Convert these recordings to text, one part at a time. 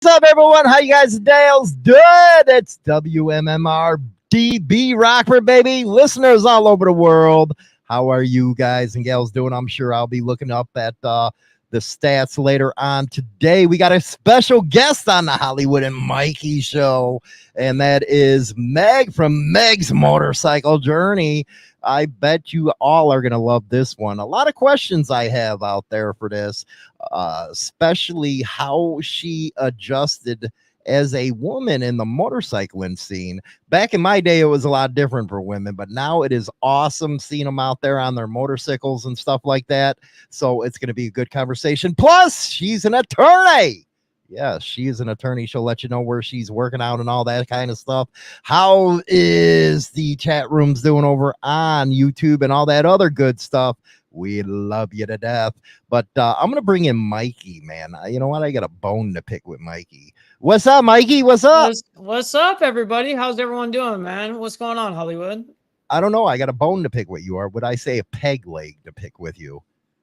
What's up, everyone? How you guys Dale's doing? It's WMMR DB Rockford, baby. Listeners all over the world. How are you guys and gals doing? I'm sure I'll be looking up at the stats later on today. We got a special guest on the Hollywood and Mikey show, and that is Meg from Meg's Motorcycle Journey. I bet you all are going to love this one. A lot of questions I have out there for this, especially how she adjusted as a woman in the motorcycling scene. Back in my day, it was a lot different for women, but now it is awesome seeing them out there on their motorcycles and stuff like that. So it's going to be a good conversation. Plus, she's an attorney. Yes, she is an attorney. She'll let you know where she's working out and all that kind of stuff. How is the chat rooms doing over on YouTube and all that other good stuff? We love you to death. But I'm going to bring in Mikey, man. You know what? I got a bone to pick with Mikey. What's up, Mikey? What's up? What's up, everybody? How's everyone doing, man? What's going on, Hollywood? I don't know. I got a bone to pick with you. Or would I say a peg leg to pick with you?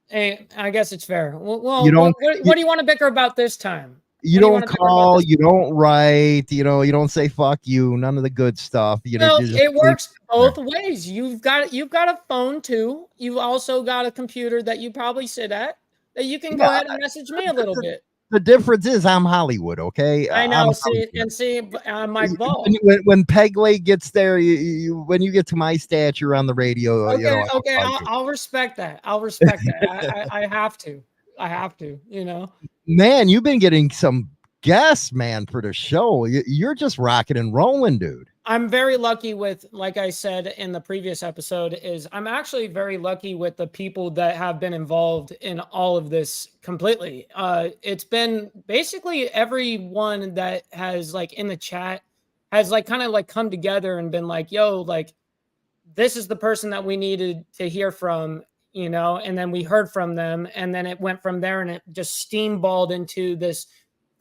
Hey, I guess it's fair. Well, you don't, what do you want to bicker about this time? You don't call, you don't write, you don't say fuck you, none of the good stuff. It works both ways. You've got a phone too. You've also got a computer that you probably sit at that you can go ahead and message me a little bit. The difference is I'm Hollywood, okay? I know. See, my ball. When Peg Leg gets there, when you get to my stature on the radio, okay, I'll respect that. I'll respect that. I have to. Man, you've been getting some guests, man, for the show. You're just rocking and rolling, dude. I'm very lucky with, like I said in the previous episode, I'm actually very lucky with the people that have been involved in all of this completely. It's been basically everyone that has in the chat has kind of come together and been like, yo, this is the person that we needed to hear from. And then we heard from them, and then it went from there, and it just steamballed into this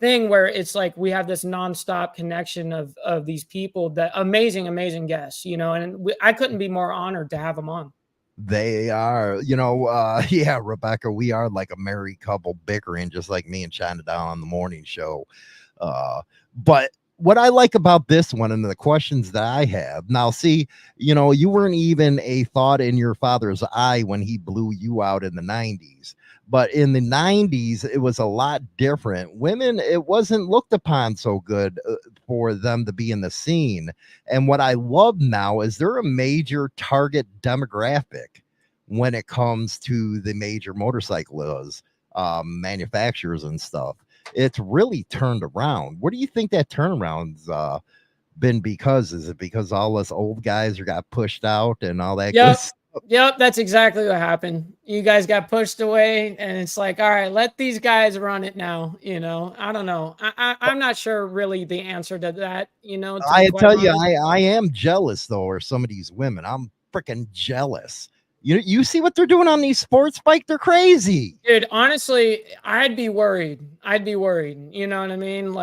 thing where it's we have this nonstop connection of these people, that amazing guests, and I couldn't be more honored to have them on. They are, yeah, Rebecca, we are like a married couple bickering, just like me and China Down on the morning show. But what I like about this one and the questions that I have now, see, you weren't even a thought in your father's eye when he blew you out in the 90s. But in the 90s, it was a lot different. Women, it wasn't looked upon so good for them to be in the scene. And what I love now is they're a major target demographic when it comes to the major motorcyclists, manufacturers and stuff. It's really turned around. What do you think that turnaround's been because? Is it because all us old guys got pushed out and all that good stuff? Yep, that's exactly what happened. You guys got pushed away, and it's all right, let these guys run it now. I don't know. I'm not sure really the answer to that. I tell you, I am jealous though, or some of these women. I'm freaking jealous. You see what they're doing on these sports bike? They're crazy. Dude, honestly, I'd be worried. You know what I mean?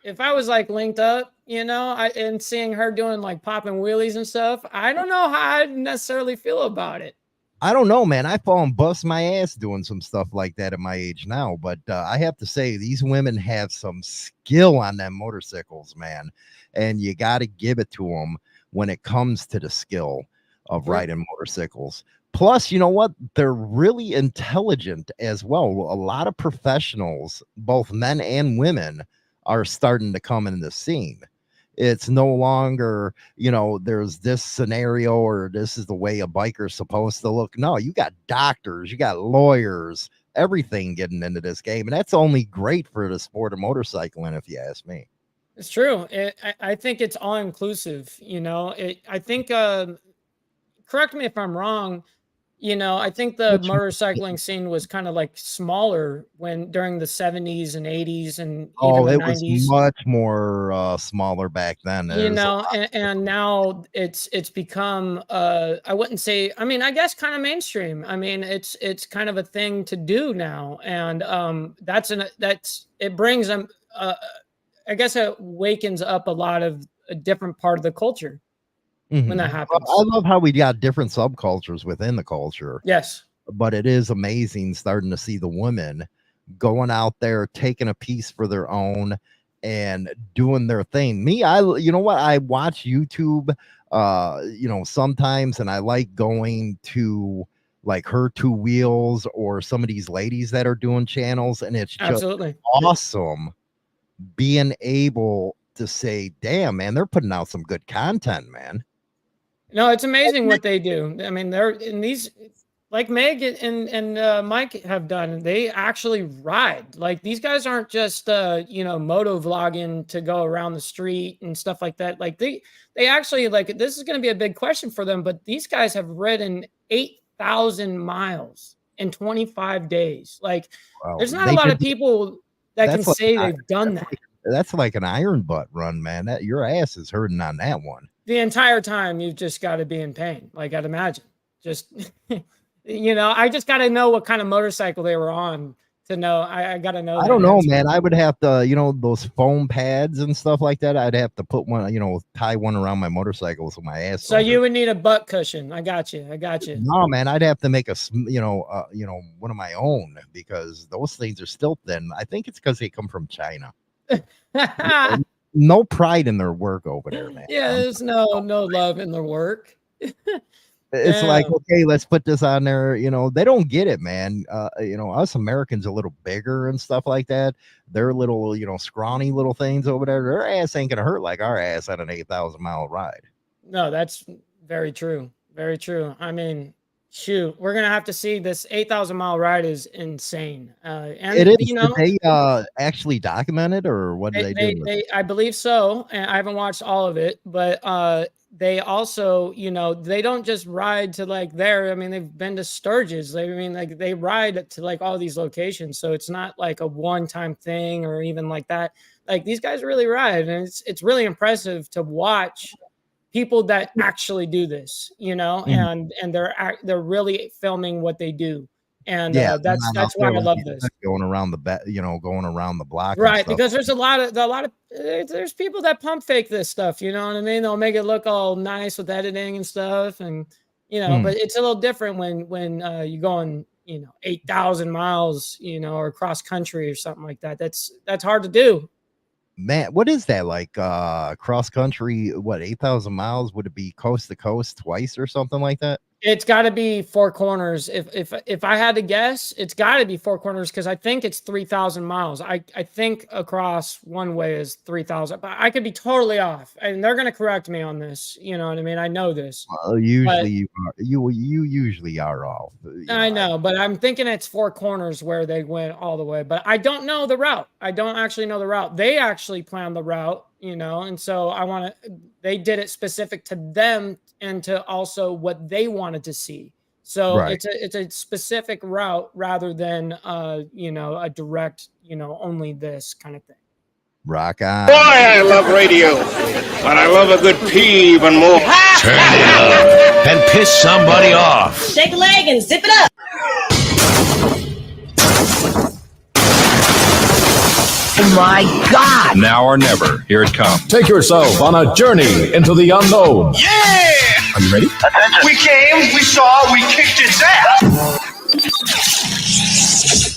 If I was linked up, and seeing her doing popping wheelies and stuff, I don't know how I'd necessarily feel about it. I don't know, man. I fall and bust my ass doing some stuff like that at my age now. But I have to say, these women have some skill on them motorcycles, man. And you got to give it to them when it comes to the skill of riding motorcycles. Plus, you know what? They're really intelligent as well. A lot of professionals, both men and women, are starting to come in the scene. It's no longer, there's this scenario or this is the way a biker's supposed to look. No, you got doctors, you got lawyers, everything getting into this game. And that's only great for the sport of motorcycling, if you ask me. It's true. I think it's all inclusive. I think, correct me if I'm wrong, You know, I think the motorcycling scene was kind of like smaller during the 70s and 80s and even the it was 90s. much more smaller back then. You know, and now it's become I wouldn't say, I mean, I guess kind of mainstream. I mean, it's kind of a thing to do now, and it brings them I guess it wakens up a lot of a different part of the culture when that happens. I love how we got different subcultures within the culture. Yes. But it is amazing starting to see the women going out there, taking a piece for their own and doing their thing. Me, you know what? I watch YouTube, sometimes, and I like going to like Her Two Wheels or some of these ladies that are doing channels, and it's just awesome being able to say, damn, man, they're putting out some good content, man. No, it's amazing what they do. I mean, they're in these, like Meg and Mike have done. They actually ride. Like, these guys aren't just moto vlogging to go around the street and stuff like that. Like they actually, like, this is going to be a big question for them, but these guys have ridden 8,000 miles in 25 days. Like, there's not a lot of people that can say they've done that. That's like an iron butt run, man. That your ass is hurting on that one. The entire time you've just got to be in pain. Like, I'd imagine. Just I just got to know what kind of motorcycle they were on to know. I got to know. I don't know, man. I would have to, those foam pads and stuff like that. I'd have to put one, tie one around my motorcycle so my ass. So you would need a butt cushion. I got you. No, man. I'd have to make one of my own, because those things are still thin. I think it's because they come from China. No pride in their work over there, man. Yeah, there's no love in their work. It's like, okay, let's put this on there. They don't get it, man. Us Americans a little bigger and stuff like that. They're little, scrawny little things over there. Their ass ain't gonna hurt like our ass on an 8,000-mile ride. No, that's very true. Very true. I mean, shoot, we're gonna have to see. This 8,000-mile ride is insane. And it is. Did they actually document it, or what did they do? I believe so. And I haven't watched all of it, but they also, they don't just ride to like there. I mean, they've been to Sturgis. They ride to like all these locations. So it's not like a one-time thing or even like that. Like, these guys really ride, and it's really impressive to watch people that actually do this, and they're really filming what they do. And that's why I love this. Going around the block. Right. Because there's a lot of there's people that pump fake this stuff. You know what I mean? They'll make it look all nice with editing and stuff. And, but it's a little different when you're going, 8,000 miles, or cross country or something like that. That's hard to do. Man, what is that like? Cross country, 8,000 miles? Would it be coast to coast twice or something like that? It's got to be four corners. If I had to guess, it's got to be four corners, because I think it's 3,000 miles. I think across one way is 3,000, but I could be totally off, and they're going to correct me on this. You know what I mean? I know this. Well, usually you usually are off. I know, but I'm thinking it's four corners where they went all the way, but I don't know the route. I don't actually know the route. They actually planned the route, and so they did it specific to them and to also what they wanted to see. So it's a specific route rather than a direct, only this kind of thing. Rock on. Boy, I love radio, but I love a good pee even more. Turn it up and piss somebody off. Shake a leg and zip it up. Oh my God! Now or never, here it comes. Take yourself on a journey into the unknown. Yeah! Are you ready? We came, we saw, we kicked its ass.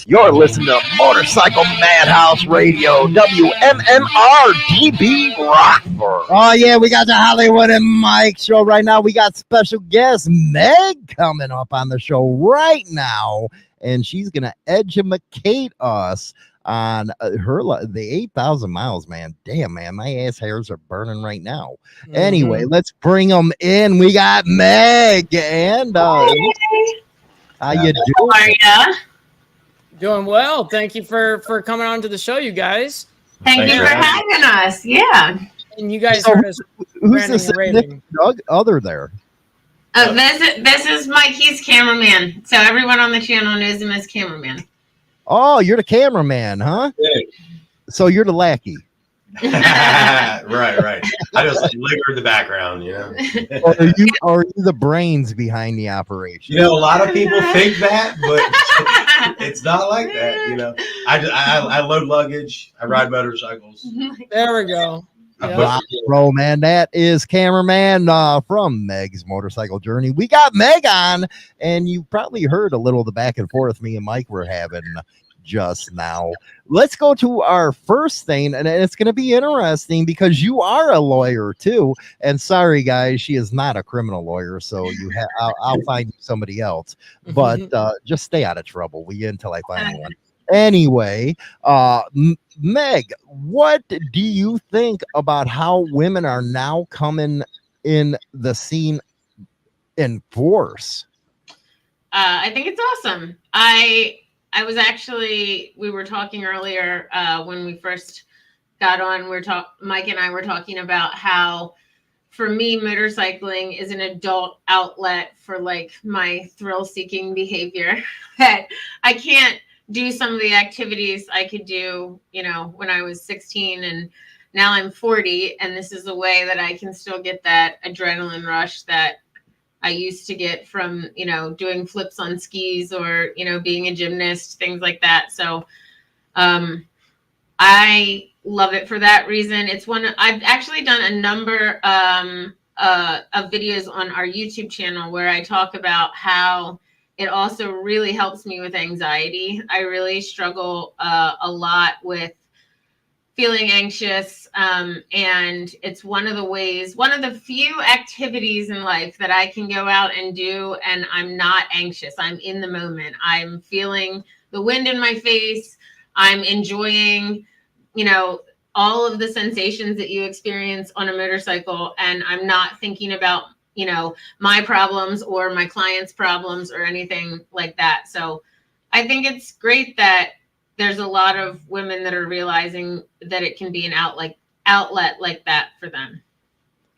You're listening to Motorcycle Madhouse Radio, WMMR DB Rockford. Oh, yeah, we got the Hollywood and Mike show right now. We got special guest Meg coming up on the show right now, and she's going to educate us on the 8,000 miles, man. Damn, man, my ass hairs are burning right now. Anyway, let's bring them in. We got Meg, and how you doing? How are ya? Doing well. Thank you for coming on to the show, you guys. Thank you for having us. Yeah. And you guys heard us ranting and raving. Other there. Oh, this is Mikey's cameraman. So everyone on the channel knows him as cameraman. Oh, you're the cameraman, huh? Yeah. So you're the lackey. right. I just linger in the background, you know. Or are you the brains behind the operation? You know, a lot of people think that, but it's not like that. You know, I load luggage. I ride motorcycles. There we go. Yep. Wow, bro, man, that is cameraman from Meg's Motorcycle Journey. We got Meg on, and you probably heard a little of the back and forth me and Mike were having just now. Let's go to our first thing, and it's going to be interesting because you are a lawyer too. And sorry, guys, she is not a criminal lawyer, so I'll find you somebody else. But just stay out of trouble, will you, until I find one. Anyway, Meg, what do you think about how women are now coming in the scene in force? I think it's awesome. I was actually, we were talking earlier when we first got on, Mike and I were talking about how, for me, motorcycling is an adult outlet for like my thrill-seeking behavior that I can't do some of the activities I could do, you know, when I was 16, and now I'm 40, and this is a way that I can still get that adrenaline rush that I used to get from, you know, doing flips on skis or, you know, being a gymnast, things like that. So I love it for that reason. It's I've actually done a number of videos on our YouTube channel where I talk about how it also really helps me with anxiety. I really struggle a lot with feeling anxious. And it's one of the few activities in life that I can go out and do and I'm not anxious. I'm in the moment. I'm feeling the wind in my face. I'm enjoying, you know, all of the sensations that you experience on a motorcycle. And I'm not thinking about, you know, my problems or my clients' problems or anything like that. So I think it's great that there's a lot of women that are realizing that it can be an outlet like that for them.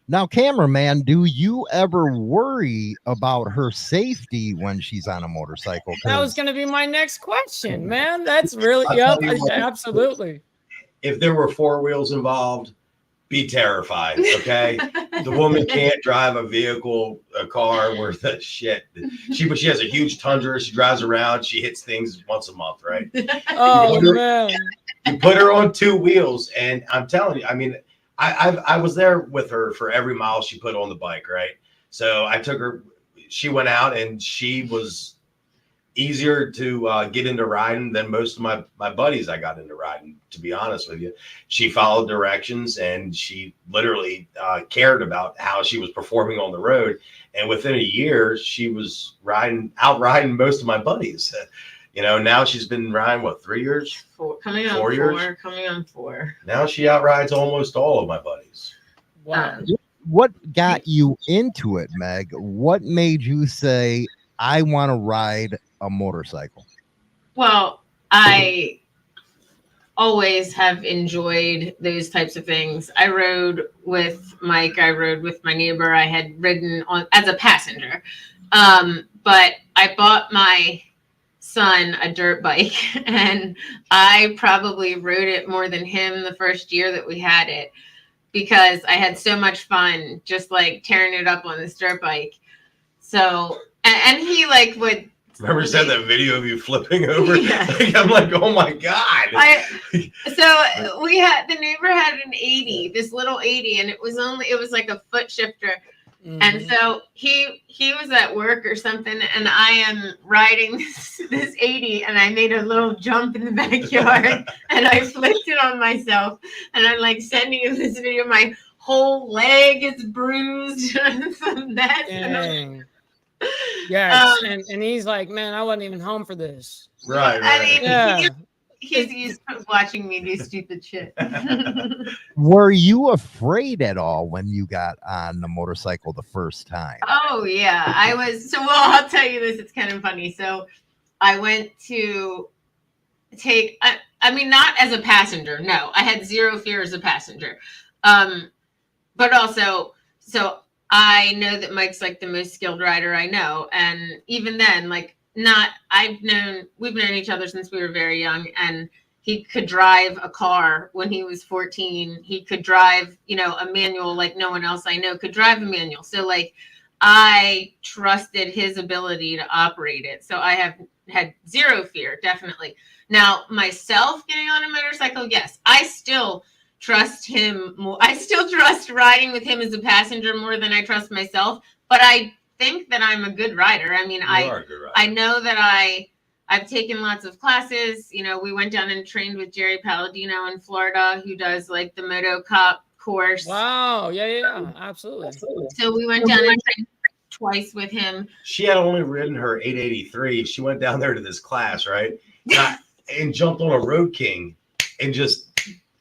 Now, cameraman, do you ever worry about her safety when she's on a motorcycle? That was going to be my next question, man. That's really, yep, absolutely. If there were four wheels involved, be terrified, okay? The woman can't drive a car worth of shit. She has a huge Tundra. She drives around. She hits things once a month, right? Oh, man. You put her on two wheels, and I'm telling you, I mean, I was there with her for every mile she put on the bike, right? So I took her. She went out, and she was easier to get into riding than most of my buddies I got into riding, to be honest with you. She followed directions, and she literally cared about how she was performing on the road. And within a year, she was outriding most of my buddies. You know, now she's been riding, 3 years? Coming on four. Now she outrides almost all of my buddies. Wow. What got you into it, Meg? What made you say, I want to ride a motorcycle? Well, I always have enjoyed those types of things. I rode with Mike. I rode with my neighbor. I had ridden on as a passenger. But I bought my son a dirt bike, and I probably rode it more than him the first year that we had it, because I had so much fun just like tearing it up on this dirt bike. So, and he like would. Remember you said that video of you flipping over? Yeah. I'm like, oh my God. So the neighbor had an 80, this little 80, and it was like a foot shifter. Mm-hmm. And so he was at work or something, and I am riding this 80, and I made a little jump in the backyard and I flipped it on myself, and I'm like sending him this video. My whole leg is bruised and some mess. Dang. Yeah, and he's like, man, I wasn't even home for this. Right. I mean, yeah. He's used to watching me do stupid shit. Were you afraid at all when you got on the motorcycle the first time? Oh, yeah. I was. So, well, I'll tell you this. It's kind of funny. So I went to take, I mean, not as a passenger. No, I had zero fear as a passenger. But also, so I know that Mike's like the most skilled rider I know. And even then, like we've known each other since we were very young, and he could drive a car when he was 14. He could drive, a manual like no one else I know could drive a manual. So like I trusted his ability to operate it. So I have had zero fear, definitely. Now, myself getting on a motorcycle, yes, I still trust him more. I still trust riding with him as a passenger more than I trust myself. But I think that I'm a good rider. I mean, I know that I've taken lots of classes. We went down and trained with Jerry Palladino in Florida, who does like the Moto Cop course. Wow. Yeah, absolutely. So we went down and trained twice with him. She had only ridden her 883. She went down there to this class, right? And jumped on a Road King and just,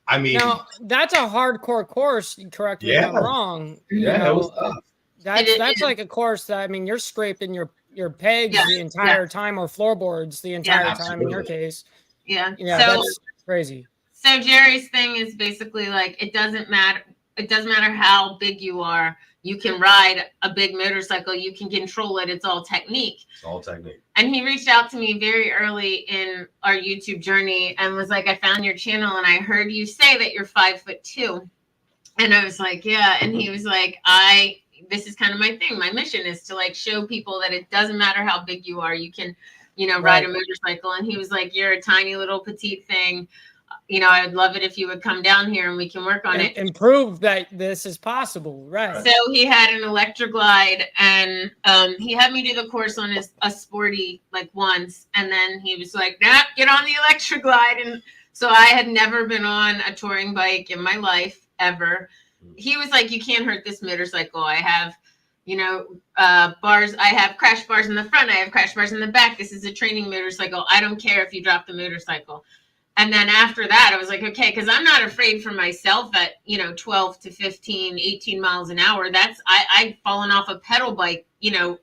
I mean. Now, that's a hardcore course. Correct me if I'm wrong. Yeah, it was tough. That's like a course that, I mean, you're scraping your pegs the entire time, or floorboards the entire time in your case. Yeah. So, that's crazy. So Jerry's thing is basically like, it doesn't matter how big you are. You can ride a big motorcycle. You can control it. It's all technique. It's all technique. And he reached out to me very early in our YouTube journey and was like, I found your channel and I heard you say that you're 5'2". And I was like, yeah. And he was like, this is kind of my thing. My mission is to like show people that it doesn't matter how big you are. You can, ride a motorcycle. And he was like, you're a tiny little petite thing. I'd love it if you would come down here and we can work on it. And prove that this is possible. Right. So he had an Electroglide, and he had me do the course on a sporty like once. And then he was like, nah, get on the Electroglide. And so I had never been on a touring bike in my life ever. He was like, you can't hurt this motorcycle. I have, bars. I have crash bars in the front. I have crash bars in the back. This is a training motorcycle. I don't care if you drop the motorcycle. And then after that, I was like, okay, because I'm not afraid for myself at, 12 to 15, 18 miles an hour. I've fallen off a pedal bike, a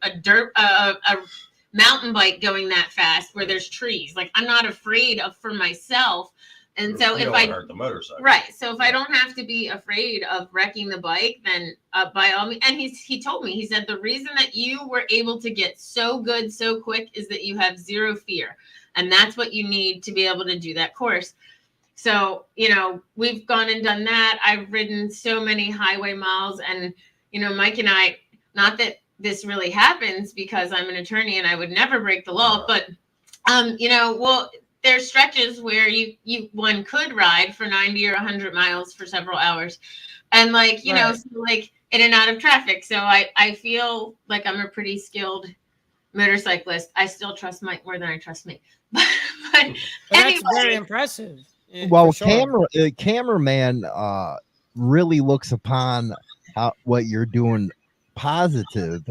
mountain bike going that fast where there's trees. Like, I'm not afraid for myself. And so if I hurt the motorcycle. Right. So if I don't have to be afraid of wrecking the bike, then by all means, and he told me, he said, the reason that you were able to get so good so quick is that you have zero fear. And that's what you need to be able to do that course. So, we've gone and done that. I've ridden so many highway miles, and, Mike and I, not that this really happens because I'm an attorney and I would never break the law, but, there's stretches where one could ride for 90 or 100 miles for several hours, and so like in and out of traffic. So I feel like I'm a pretty skilled motorcyclist. I still trust Mike more than I trust me. but anyway. That's very impressive. Well, cameraman really looks upon what you're doing positive.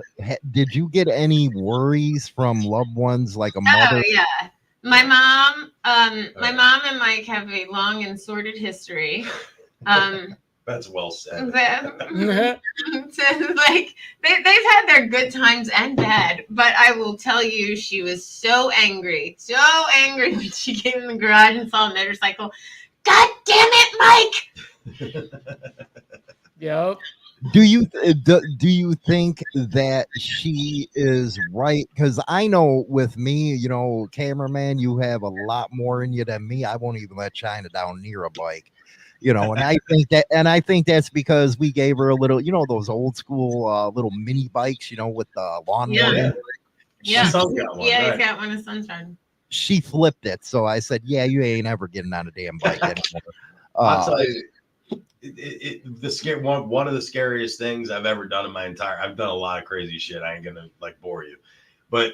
Did you get any worries from loved ones, like a mother? Oh yeah, my mom and Mike have a long and sordid history. That's well said. So, like they've had their good times and bad, but I will tell you, she was so angry when she came in the garage and saw a motorcycle. God damn it, Mike! Yep. Do you think that she is right? Because I know with me, cameraman, you have a lot more in you than me. I won't even let China down near a bike. And I think that's because we gave her a little, those old school little mini bikes, with the lawnmower. Yeah. He's got one of Sunshine. She flipped it, so I said, "Yeah, you ain't ever getting on a damn bike anymore." I'll tell you, one of the scariest things I've ever done I've done a lot of crazy shit. I ain't gonna bore you, but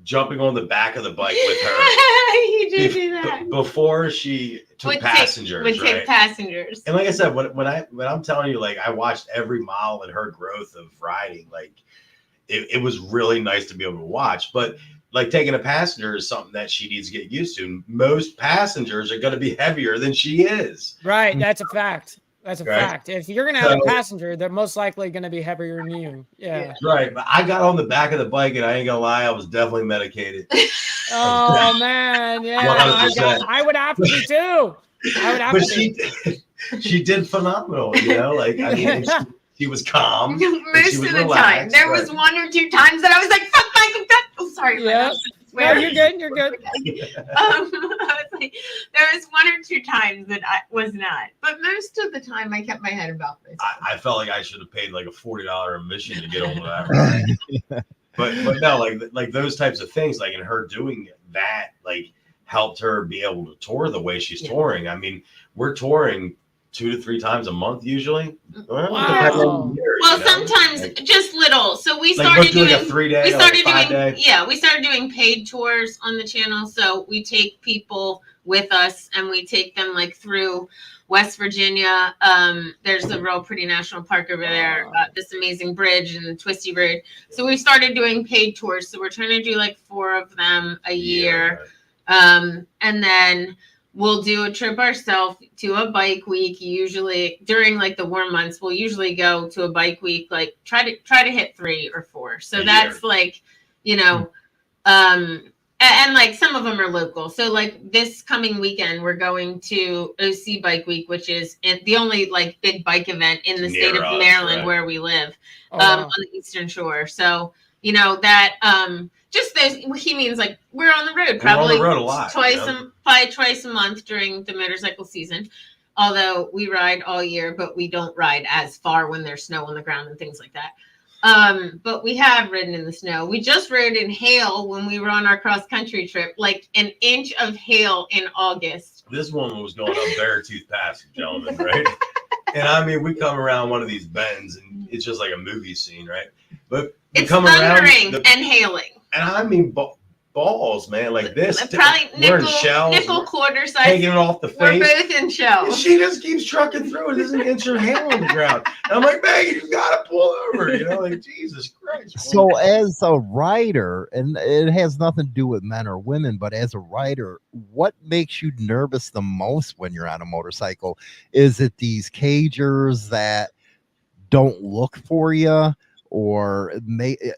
jumping on the back of the bike with her. You did do that before she took passengers. Take passengers. And like I said, when I'm telling you, I watched every mile in her growth of riding. It was really nice to be able to watch. But taking a passenger is something that she needs to get used to. Most passengers are going to be heavier than she is. Right. That's a fact. That's a fact. If you're going to have a passenger, they're most likely going to be heavier than you. Yeah. Right. But I got on the back of the bike, and I ain't going to lie, I was definitely medicated. Oh, man. Yeah. I would have to be too. I would have to be. She did phenomenal, She was calm. Most of the time. There was 1 or 2 times that I was like, fuck Michael. Oh, sorry. Yeah. No, you're good. You're good. I was like, there was 1 or 2 times that I was not. But most of the time, I kept my head about this. I felt like I should have paid like a $40 admission to get over that. but no, like those types of things, like in her doing that, like helped her be able to tour the way she's touring. I mean, we're touring 2 to 3 times a month usually. Wow. Well, sometimes like, just little. So we started doing a 3-day. We started doing we started doing paid tours on the channel. So we take people with us and we take them like through West Virginia. There's a real pretty national park over there. This amazing bridge and the Twisty Road. So we started doing paid tours. So we're trying to do like 4 of them a year. And then we'll do a trip ourselves to a bike week. Usually during like the warm months, we'll usually go to a bike week, like try to hit 3 or 4. So that's like, you know, and like some of them are local. So like this coming weekend, we're going to OC Bike Week, which is the only like big bike event in the state of Maryland where we live, on the Eastern Shore. So, you know, that, just those, he means like we're on the road probably a lot, twice a month during the motorcycle season. Although we ride all year, but we don't ride as far when there's snow on the ground and things like that. But we have ridden in the snow. We just rode in hail when we were on our cross country trip, like an inch of hail in August. This woman was going up Beartooth Pass, gentlemen, right? And I mean, we come around one of these bends and it's just like a movie scene, right? But it's thundering and hailing. And I mean, balls, man, like this. Probably we're in shells. Nickel quarter size. Taking it off the face. We're both in shells. She just keeps trucking through it. There's an inch of hail on the ground. And I'm like, Megan, you got to pull over. You know, like, Jesus Christ. So as a rider, and it has nothing to do with men or women, but as a rider, what makes you nervous the most when you're on a motorcycle? Is it these cagers that don't look for you? Or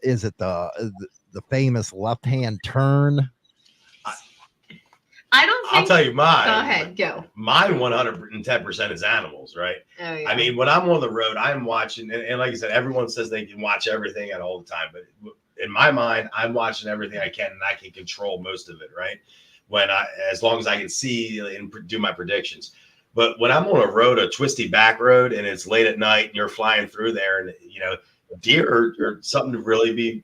is it the famous left-hand turn? I don't think. I'll tell you mine. Go ahead, go. Mine 110% is animals, right? Oh, yeah. I mean, when I'm on the road, I'm watching, and like I said, everyone says they can watch everything at all the time, but in my mind, I'm watching everything I can, and I can control most of it, right? As long as I can see and do my predictions. But when I'm on a road, a twisty back road, and it's late at night, and you're flying through there, and you know, deer are something to really be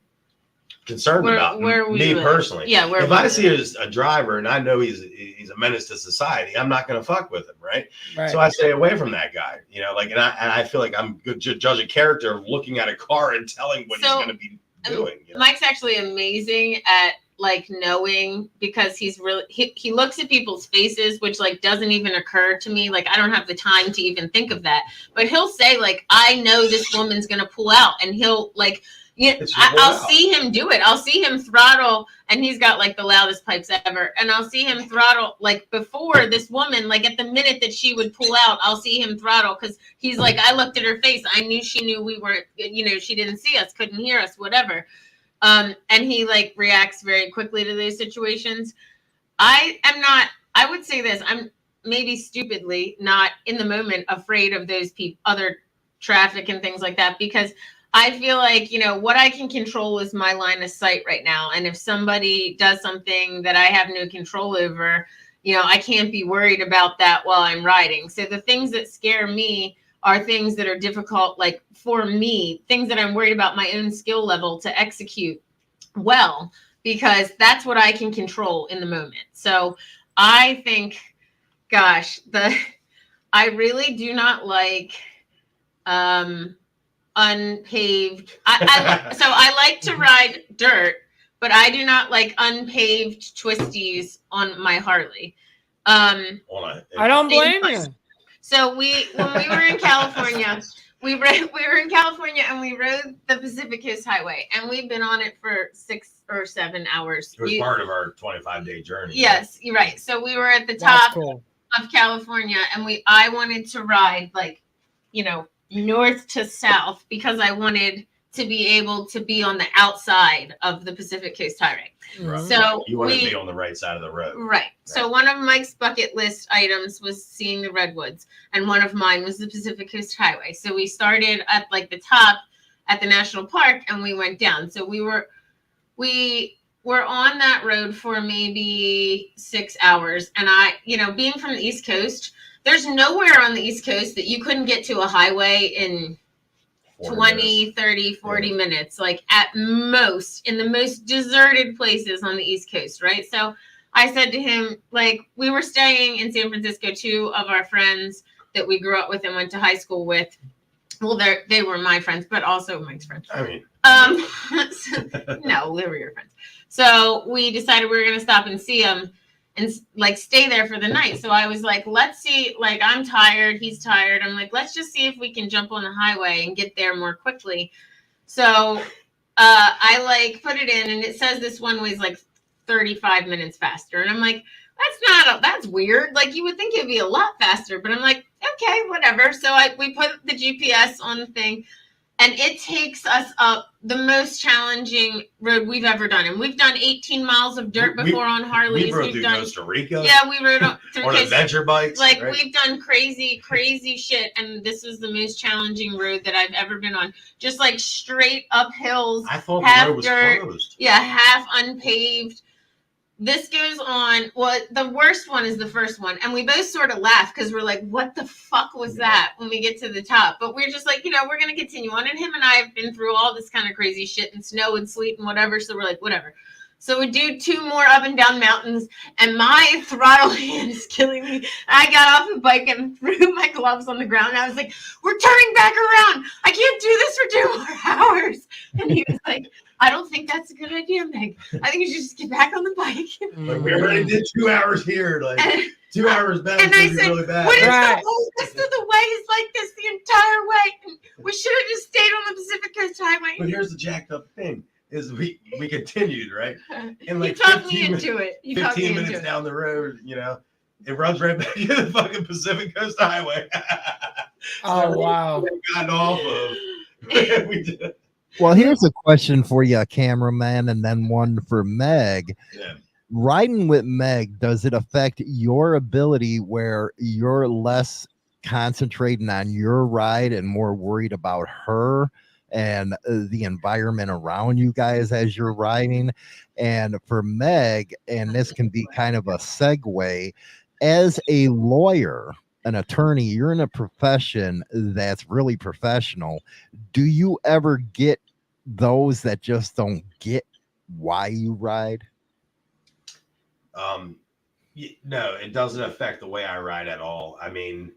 concerned about. Me personally, if I see a driver and I know he's a menace to society, I'm not going to fuck with him, right? So I stay away from that guy, you know. Like, and I feel like I'm good to judge a character looking at a car and telling what he's going to be doing. You know? Mike's actually amazing at like knowing, because he's really he looks at people's faces, which like doesn't even occur to me. Like I don't have the time to even think of that. But he'll say like, I know this woman's gonna pull out, and he'll like, you know, I'll see him do it. I'll see him throttle, and he's got like the loudest pipes ever. And I'll see him throttle like before this woman, like at the minute that she would pull out, I'll see him throttle because he's like, I looked at her face. I knew she knew we were, you know, she didn't see us, couldn't hear us, whatever. And he like reacts very quickly to those situations. I would say this, I'm maybe stupidly not in the moment afraid of those other traffic and things like that, because I feel like, you know, what I can control is my line of sight right now. And if somebody does something that I have no control over, you know, I can't be worried about that while I'm riding. So the things that scare me are things that are difficult, like for me, things that I'm worried about my own skill level to execute well, because that's what I can control in the moment. So I think, gosh, I really do not like unpaved. So I like to ride dirt, but I do not like unpaved twisties on my Harley. I don't blame you. So when we were in California, we were in California and we rode the Pacific Coast Highway, and we've been on it for 6 or 7 hours. It was part of our 25-day journey. Yes, you're right. So we were at the top of California, and I wanted to ride like, you know, north to south because I wanted to be able to be on the outside of the Pacific Coast Highway. Right. So You want to be on the right side of the road. Right. So one of Mike's bucket list items was seeing the redwoods, and one of mine was the Pacific Coast Highway. So we started at like the top at the national park, and we went down. So we were on that road for maybe 6 hours. And I, being from the East Coast, there's nowhere on the East Coast that you couldn't get to a highway in 20, 30, 40 minutes, like at most, in the most deserted places on the East Coast, right? So I said to him, like, we were staying in San Francisco, 2 of our friends that we grew up with and went to high school with. Well, they were my friends, but also Mike's friends. I mean, no, they were your friends. So we decided we were going to stop and see them and like stay there for the night. So I was like, let's see, like, I'm tired, he's tired. I'm like, let's just see if we can jump on the highway and get there more quickly. So I like put it in, and it says this one way's like 35 minutes faster. And I'm like, that's weird. Like, you would think it'd be a lot faster, but I'm like, okay, whatever. So we put the GPS on the thing, and it takes us up the most challenging road we've ever done. And we've done 18 miles of dirt before on Harleys. We rode through Costa Rica. Yeah, we rode through on adventure bikes. Like, right? We've done crazy shit. And this is the most challenging road that I've ever been on. Just like straight up hills. I thought the road was closed. Yeah, half unpaved. This goes on. Well, the worst one is the first one. And we both sort of laugh because we're like, what the fuck was that when we get to the top? But we're just like, we're going to continue on. And him and I have been through all this kind of crazy shit and snow and sleet and whatever. So we're like, whatever. So we do 2 more up and down mountains, and my throttle hand is killing me. I got off the bike and threw my gloves on the ground. I was like, we're turning back around. I can't do this for 2 more hours. And he was like, I don't think that's a good idea, Meg. I think you should just get back on the bike. But we already did 2 hours here. Like, 2 hours back. And I said, really bad. what if the whole rest of the way is like this the entire way? And we should have just stayed on the Pacific Coast Highway. But here's the jacked up thing. Is we continued, right? And like you talked me into it. 15 minutes down the road, it runs right back to the fucking Pacific Coast Highway. Oh, wow. Gotten off of. We did. Well, here's a question for you, cameraman, and then one for Meg. Yeah. Riding with Meg, does it affect your ability where you're less concentrating on your ride and more worried about her and the environment around you guys as you're riding? And for Meg, and this can be kind of a segue, as a lawyer, an attorney, you're in a profession that's really professional. Do you ever get those that just don't get why you ride? No, it doesn't affect the way I ride at all. I mean,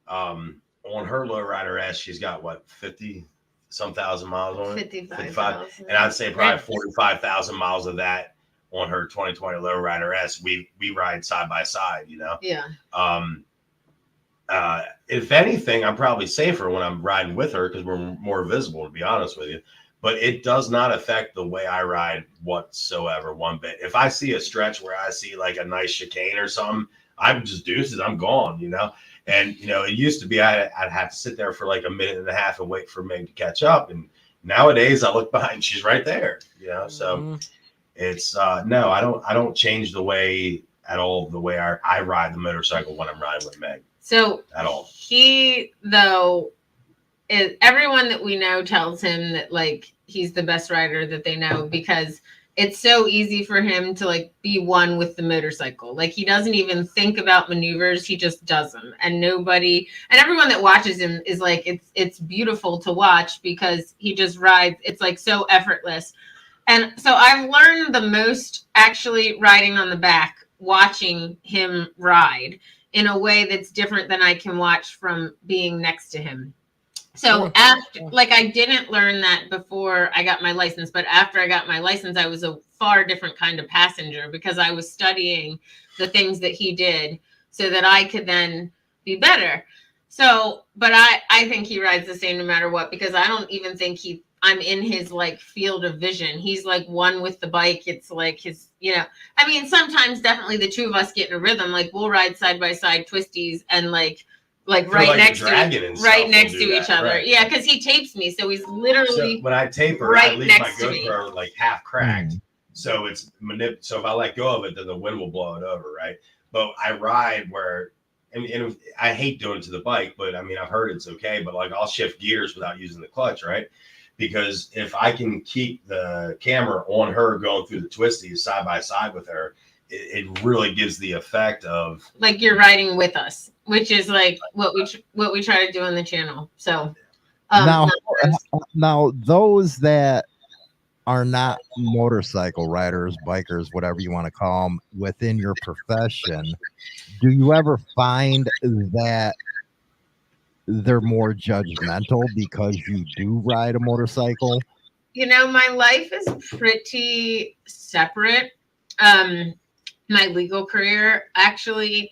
on her lowrider S, she's got what, 50 some thousand miles on it? 55. And I'd say probably 45,000 miles of that on her 2020 lowrider S. We ride side by side, Yeah. If anything, I'm probably safer when I'm riding with her because we're more visible, to be honest with you. But it does not affect the way I ride whatsoever, one bit. If I see a stretch where I see like a nice chicane or something, I'm just deuces. I'm gone, And, it used to be I'd have to sit there for like a minute and a half and wait for Meg to catch up. And nowadays I look behind, she's right there, So it's no, I don't change the way at all, the way I ride the motorcycle when I'm riding with Meg. So at all. He, though, everyone that we know tells him that like he's the best rider that they know because it's so easy for him to like be one with the motorcycle. Like he doesn't even think about maneuvers. He just does them. And everyone that watches him is like, it's beautiful to watch because he just rides. It's like so effortless. And so I've learned the most actually riding on the back, watching him ride in a way that's different than I can watch from being next to him. So I didn't learn that before I got my license, but after I got my license, I was a far different kind of passenger because I was studying the things that he did so that I could then be better. So, but I think he rides the same no matter what, because I don't even think I'm in his like field of vision. He's like one with the bike. It's like his, sometimes definitely the two of us get in a rhythm. Like we'll ride side by side twisties and like like For, right like, next dragon and to stuff, right we'll next do to each that, other. right. Yeah, because he tapes me, so he's So literally when I tape her, I right leave my next to me. GoPro like half cracked. So it's so if I let go of it, then the wind will blow it over, right? But I ride where, and I hate doing it to the bike, but I mean, I've heard it's okay. But like, I'll shift gears without using the clutch, right? Because if I can keep the camera on her going through the twisties side by side with her, it really gives the effect of like you're riding with us, which is like what we try to do on the channel. So now those that are not motorcycle riders, bikers, whatever you want to call them, within your profession, do you ever find that they're more judgmental because you do ride a motorcycle? you know, my life is pretty separate. My legal career, actually,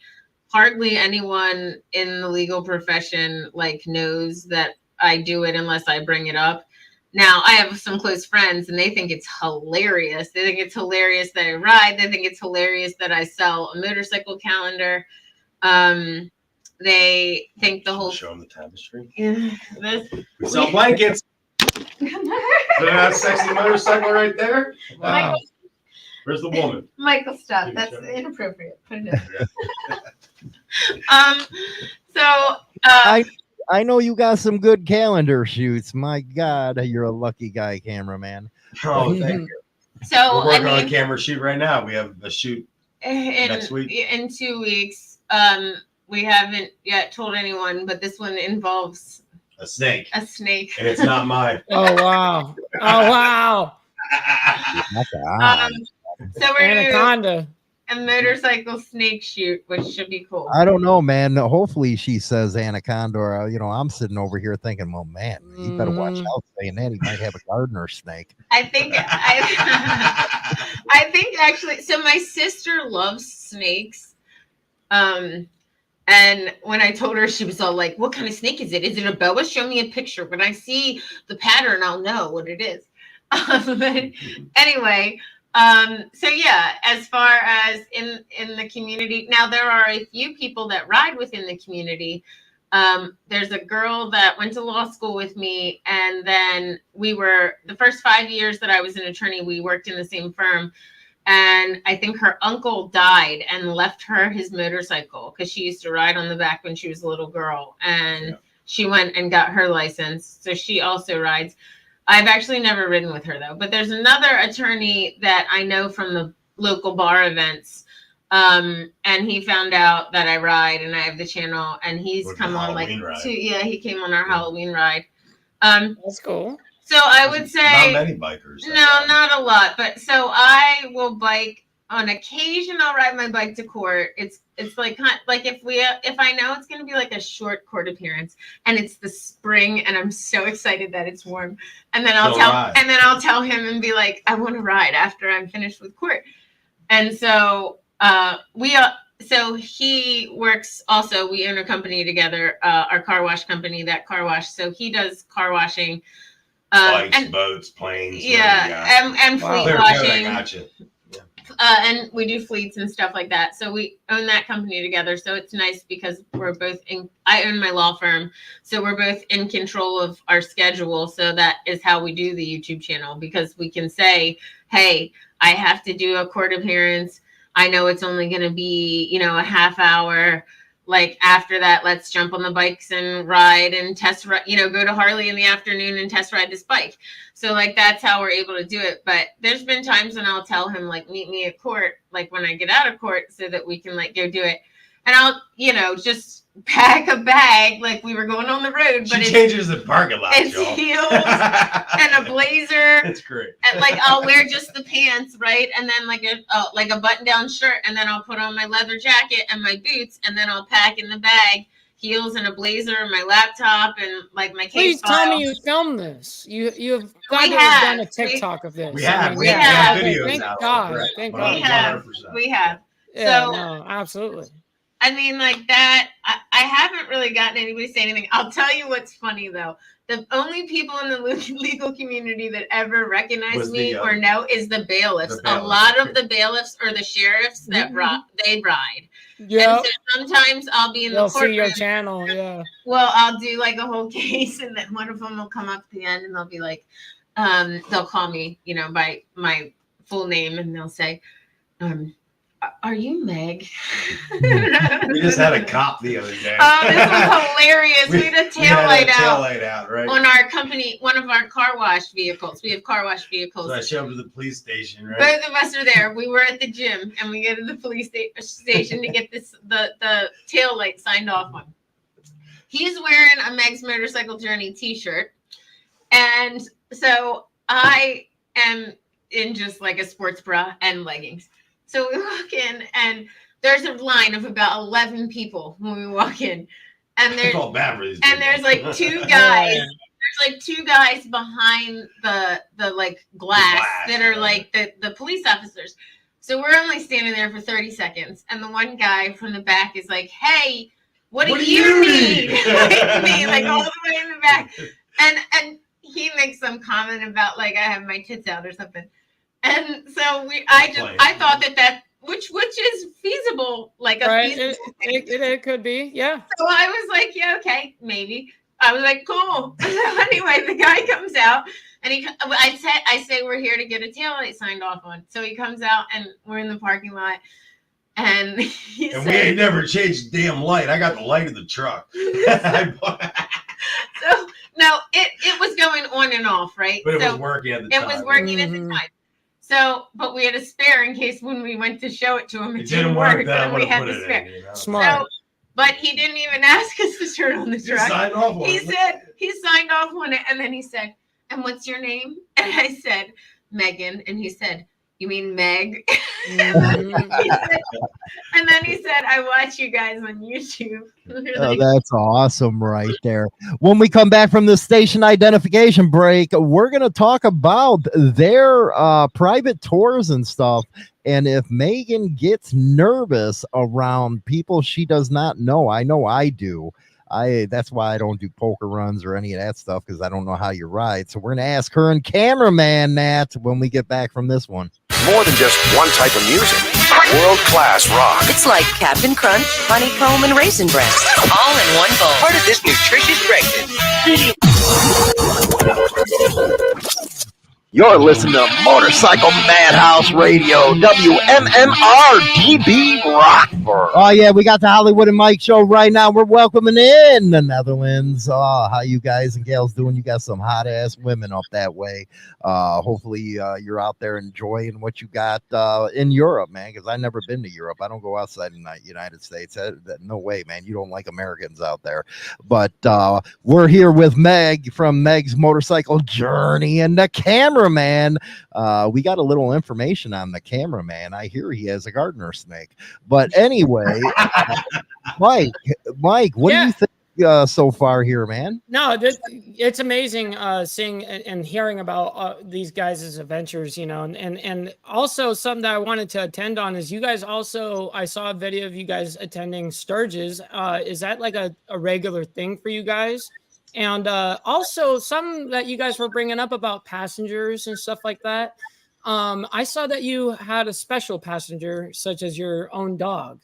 hardly anyone in the legal profession like knows that I do it unless I bring it up. Now, I have some close friends and they think it's hilarious. They think it's hilarious that I ride. They think it's hilarious that I sell a motorcycle calendar. They think the whole show them the tapestry. yeah, We sell blankets. That sexy motorcycle right there. Wow. Where's the woman? Michael, stop. That's inappropriate. Put it in. I know you got some good calendar shoots. My God, you're a lucky guy, cameraman. Oh, thank you. So we're working on a camera shoot right now. We have a shoot next week. In 2 weeks. We haven't yet told anyone, but this one involves a snake. A snake. And it's not mine. Oh wow. Oh wow. So we're Anaconda. a motorcycle snake shoot, which should be cool. I don't know, man. Hopefully she says anaconda, or I'm sitting over here thinking, well, man, you better watch out saying that. He might have a gardener snake. I think I think actually, so my sister loves snakes. And when I told her, she was all like, what kind of snake is it? Is it a boa? Show me a picture. When I see the pattern, I'll know what it is. But anyway, so yeah, as far as in the community, now there are a few people that ride within the community. There's a girl that went to law school with me, and then the first 5 years that I was an attorney, we worked in the same firm. And I think her uncle died and left her his motorcycle because she used to ride on the back when she was a little girl. And she went and got her license. So she also rides. I've actually never ridden with her, though. But there's another attorney that I know from the local bar events. And he found out that I ride and I have the channel. And he's come on like he came on our Halloween ride. That's cool. So I would say not many bikers. No, not a lot. But so I will bike on occasion. I'll ride my bike to court. It's like if I know it's going to be like a short court appearance and it's the spring and I'm so excited that it's warm, and then I'll tell him and be like, I want to ride after I'm finished with court. And so so he works also. We own a company together, our car wash company, that car wash. So he does car washing. Bikes, boats, planes. And fleet washing. I gotcha. And we do fleets and stuff like that. So we own that company together. So it's nice because we're both I own my law firm. So we're both in control of our schedule. So that is how we do the YouTube channel, because we can say, hey, I have to do a court appearance. I know it's only going to be, a half hour. Like after that, let's jump on the bikes and ride and test ride, go to Harley in the afternoon and test ride this bike. So like, that's how we're able to do it. But there's been times when I'll tell him like, meet me at court, like when I get out of court, so that we can like go do it. And I'll, just pack a bag like we were going on the road. But she changes the parking lot, it's y'all. Heels and a blazer. That's great. And like I'll wear just the pants, right? And then like a button-down shirt, and then I'll put on my leather jacket and my boots, and then I'll pack in the bag heels and a blazer, my laptop, and like my case. Please tell me you filmed this. You've got to have done a TikTok of this. We have videos thank out. God. Thank God. We have. Yeah, so, no, absolutely. I mean, like that, I haven't really gotten anybody to say anything. I'll tell you what's funny, though. The only people in the legal community that ever recognize me or know is the bailiffs. A lot of the bailiffs or the sheriffs that they ride. Yeah. And so sometimes I'll be in They'll the courtroom. see your channel. Yeah. Well, I'll do like a whole case, and then one of them will come up at the end, and they'll be like, they'll call me, by my full name, and they'll say, "Are you Meg?" We just had a cop the other day. Oh, this was hilarious. We had a tail light out, right? on our company, one of our car wash vehicles. We have car wash vehicles. So I show up to the police station, right? Both of us are there. We were at the gym, and we go to the police station to get the tail light signed off on. He's wearing a Meg's Motorcycle Journey t-shirt. And so I am in just like a sports bra and leggings. So we walk in, and there's a line of about 11 people when we walk in. And there's like two guys. There's like two guys behind the glass that are like the police officers. So we're only standing there for 30 seconds. And the one guy from the back is like, "Hey, what do you need?" like all the way in the back. And he makes some comment about like I have my tits out or something. And so I thought that which is feasible, like a feasible thing. It could be, yeah. So I was like, yeah, okay, maybe. I was like, cool. So anyway, the guy comes out, and I say we're here to get a taillight signed off on. So he comes out, and we're in the parking lot, and we ain't never changed the damn light. I got the light of the truck. So no, it was going on and off, right? But it was working at the time. It was working at the time. So, but we had a spare in case when we went to show it to him, it didn't work. Then we had the spare. Smart. So, but he didn't even ask us to turn on the truck. He said he signed off on it, and then he said, "And what's your name?" And I said, "Megan." And he said, "You mean Meg?" And then he said, "I watch you guys on YouTube." Oh, that's awesome right there. When we come back from the station identification break, we're going to talk about their private tours and stuff. And if Megan gets nervous around people she does not know I do. That's why I don't do poker runs or any of that stuff, because I don't know how you ride. So we're going to ask her and cameraman Nat when we get back from this one. More than just one type of music. World-class rock. It's like Captain Crunch, honeycomb, and raisin bran, all in one bowl. Part of this nutritious breakfast. You're listening to Motorcycle Madhouse Radio, WMMR DB Rockford. Oh, yeah, we got the Hollywood and Mike show right now. We're welcoming in the Netherlands. How you guys and gals doing? You got some hot-ass women up that way. Hopefully, you're out there enjoying what you got in Europe, man, because I've never been to Europe. I don't go outside the United States. No way, man. You don't like Americans out there. But we're here with Meg from Meg's Motorcycle Journey and the cameraman. We got a little information on the cameraman. I hear he has a gardener snake. But anyway, Mike, what do you think so far here, man? No, it's amazing seeing and hearing about these guys' adventures, and also something that I wanted to attend on is you guys also, I saw a video of you guys attending Sturgis. Is that like a regular thing for you guys? And also some that you guys were bringing up about passengers and stuff like that. I saw that you had a special passenger, such as your own dog.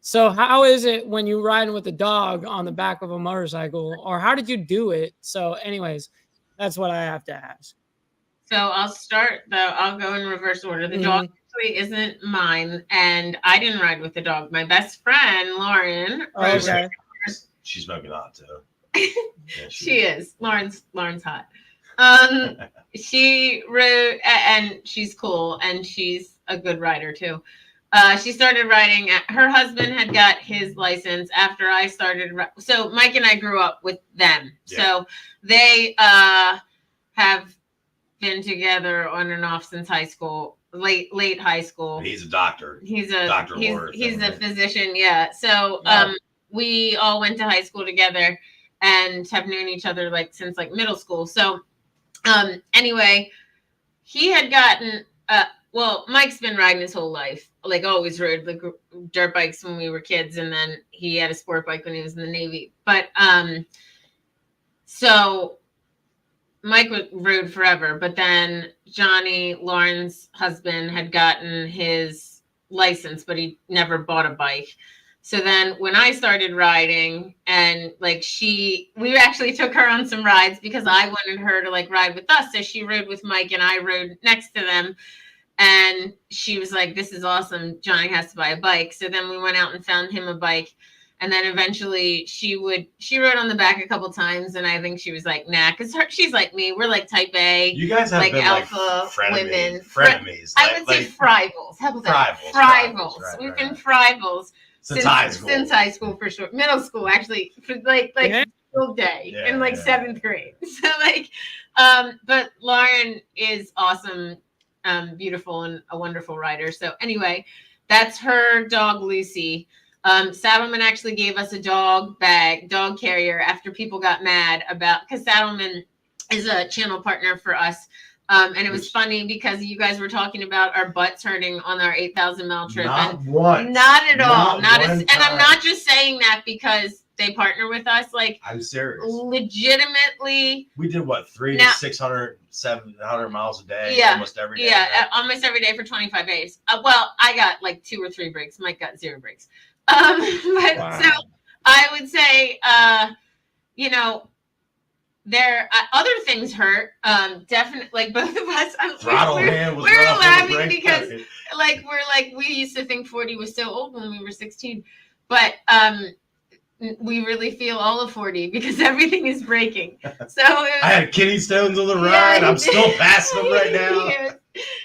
So how is it when you ride with a dog on the back of a motorcycle, or how did you do it? So anyways, that's what I have to ask. So I'll go in reverse order. The dog actually isn't mine, and I didn't ride with the dog. My best friend, Lauren. Okay. She's smoking hot too. Yeah, she is. Lauren's hot. She rode, and she's cool, and she's a good rider too. She started riding. Her husband had got his license after I started. So Mike and I grew up with them. Yeah. So they have been together on and off since high school, late high school. He's a doctor. He's a physician. Yeah. So we all went to high school together and have known each other since middle school. So anyway, he had gotten Mike's been riding his whole life, always rode dirt bikes when we were kids, and then he had a sport bike when he was in the Navy. But so Mike rode forever, but then Johnny, Lauren's husband, had gotten his license, but he never bought a bike. So then when I started riding, and like we actually took her on some rides because I wanted her to like ride with us. So she rode with Mike and I rode next to them. And she was like, this is awesome. Johnny has to buy a bike. So then we went out and found him a bike. And then eventually she rode on the back a couple times. And I think she was like, nah, because she's like me. We're like type A. You guys have like been alpha women. Frenemies. I would say frivals. How about that? Frivals. We've been frivals since high school. Since high school, for sure. Middle school, actually. For like school day in like 7th grade. So like, but Lauren is awesome. Beautiful and a wonderful rider. So anyway, that's her dog Lucy. Saddleman actually gave us a dog carrier after people got mad about, because Saddleman is a channel partner for us. And it was funny because you guys were talking about our butts hurting on our 8,000 mile trip. Not at all. And I'm not just saying that because they partner with us. Like, I'm serious. Legitimately. We did what, 300 to 600, 700 miles a day? Yeah. Almost every day. Yeah. Right? Almost every day for 25 days. Well, I got like 2 or 3 breaks. Mike got 0 breaks. But wow. So I would say, you know, there other things hurt. Definitely, like both of us. We're laughing because we used to think 40 was so old when we were 16, but we really feel all of 40 because everything is breaking. So I had kidney stones on the ride. I'm still passing them right now.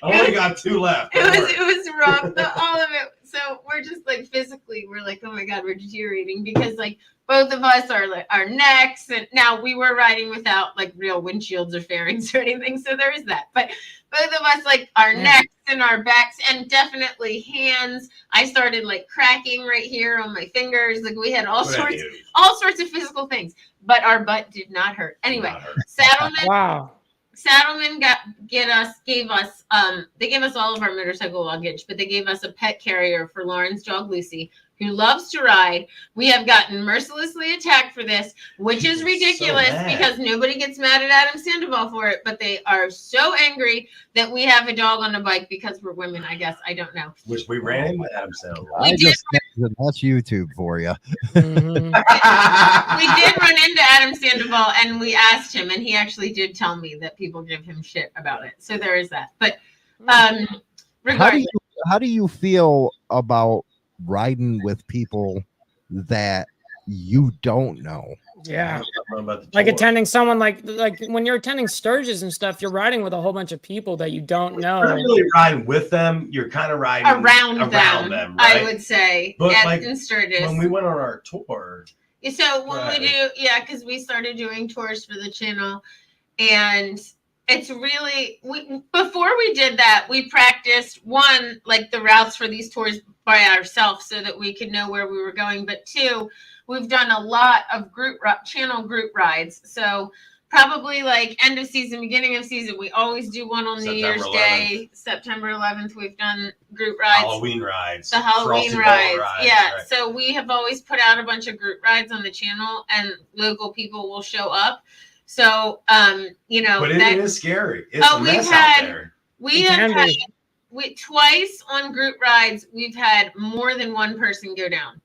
I only got 2 left. It was rough. All of it. So we're just like physically, we're like, oh my God, we're deteriorating because like both of us are like our necks. And now we were riding without like real windshields or fairings or anything. So there is that. But both of us, like our necks and our backs and definitely hands. I started like cracking right here on my fingers. Like we had all sorts of physical things, but our butt did not hurt. Anyway, Saddleman. Wow. Saddleman gave us they gave us all of our motorcycle luggage, but they gave us a pet carrier for Lauren's dog Lucy, who loves to ride. We have gotten mercilessly attacked for this, which is ridiculous because nobody gets mad at Adam Sandoval for it, but they are so angry that we have a dog on a bike because we're women, I guess. I don't know. Which we ran into Adam Sandoval. That's YouTube for you. Mm-hmm. We did run into Adam Sandoval and we asked him, and he actually did tell me that people give him shit about it. So there is that. But regardless. How do you feel about riding with people that you don't know? Yeah, like attending someone like when you're attending Sturgis and stuff, you're riding with a whole bunch of people that you don't know. You're not really riding with them. You're kind of riding around them, right? I would say. But like in Sturgis, when we went on our tour. So when we do, because we started doing tours for the channel, and it's really before we did that, we practiced one, like the routes for these tours by ourselves so that we could know where we were going. But 2, we've done a lot of channel group rides. So probably like end of season, beginning of season, we always do one on New Year's Day, September 11th. We've done group rides, Halloween rides, the Halloween rides. Yeah. Right. So we have always put out a bunch of group rides on the channel, and local people will show up. So, you know, but it is scary. It's a mess out there. We have had twice on group rides. We've had more than one person go down.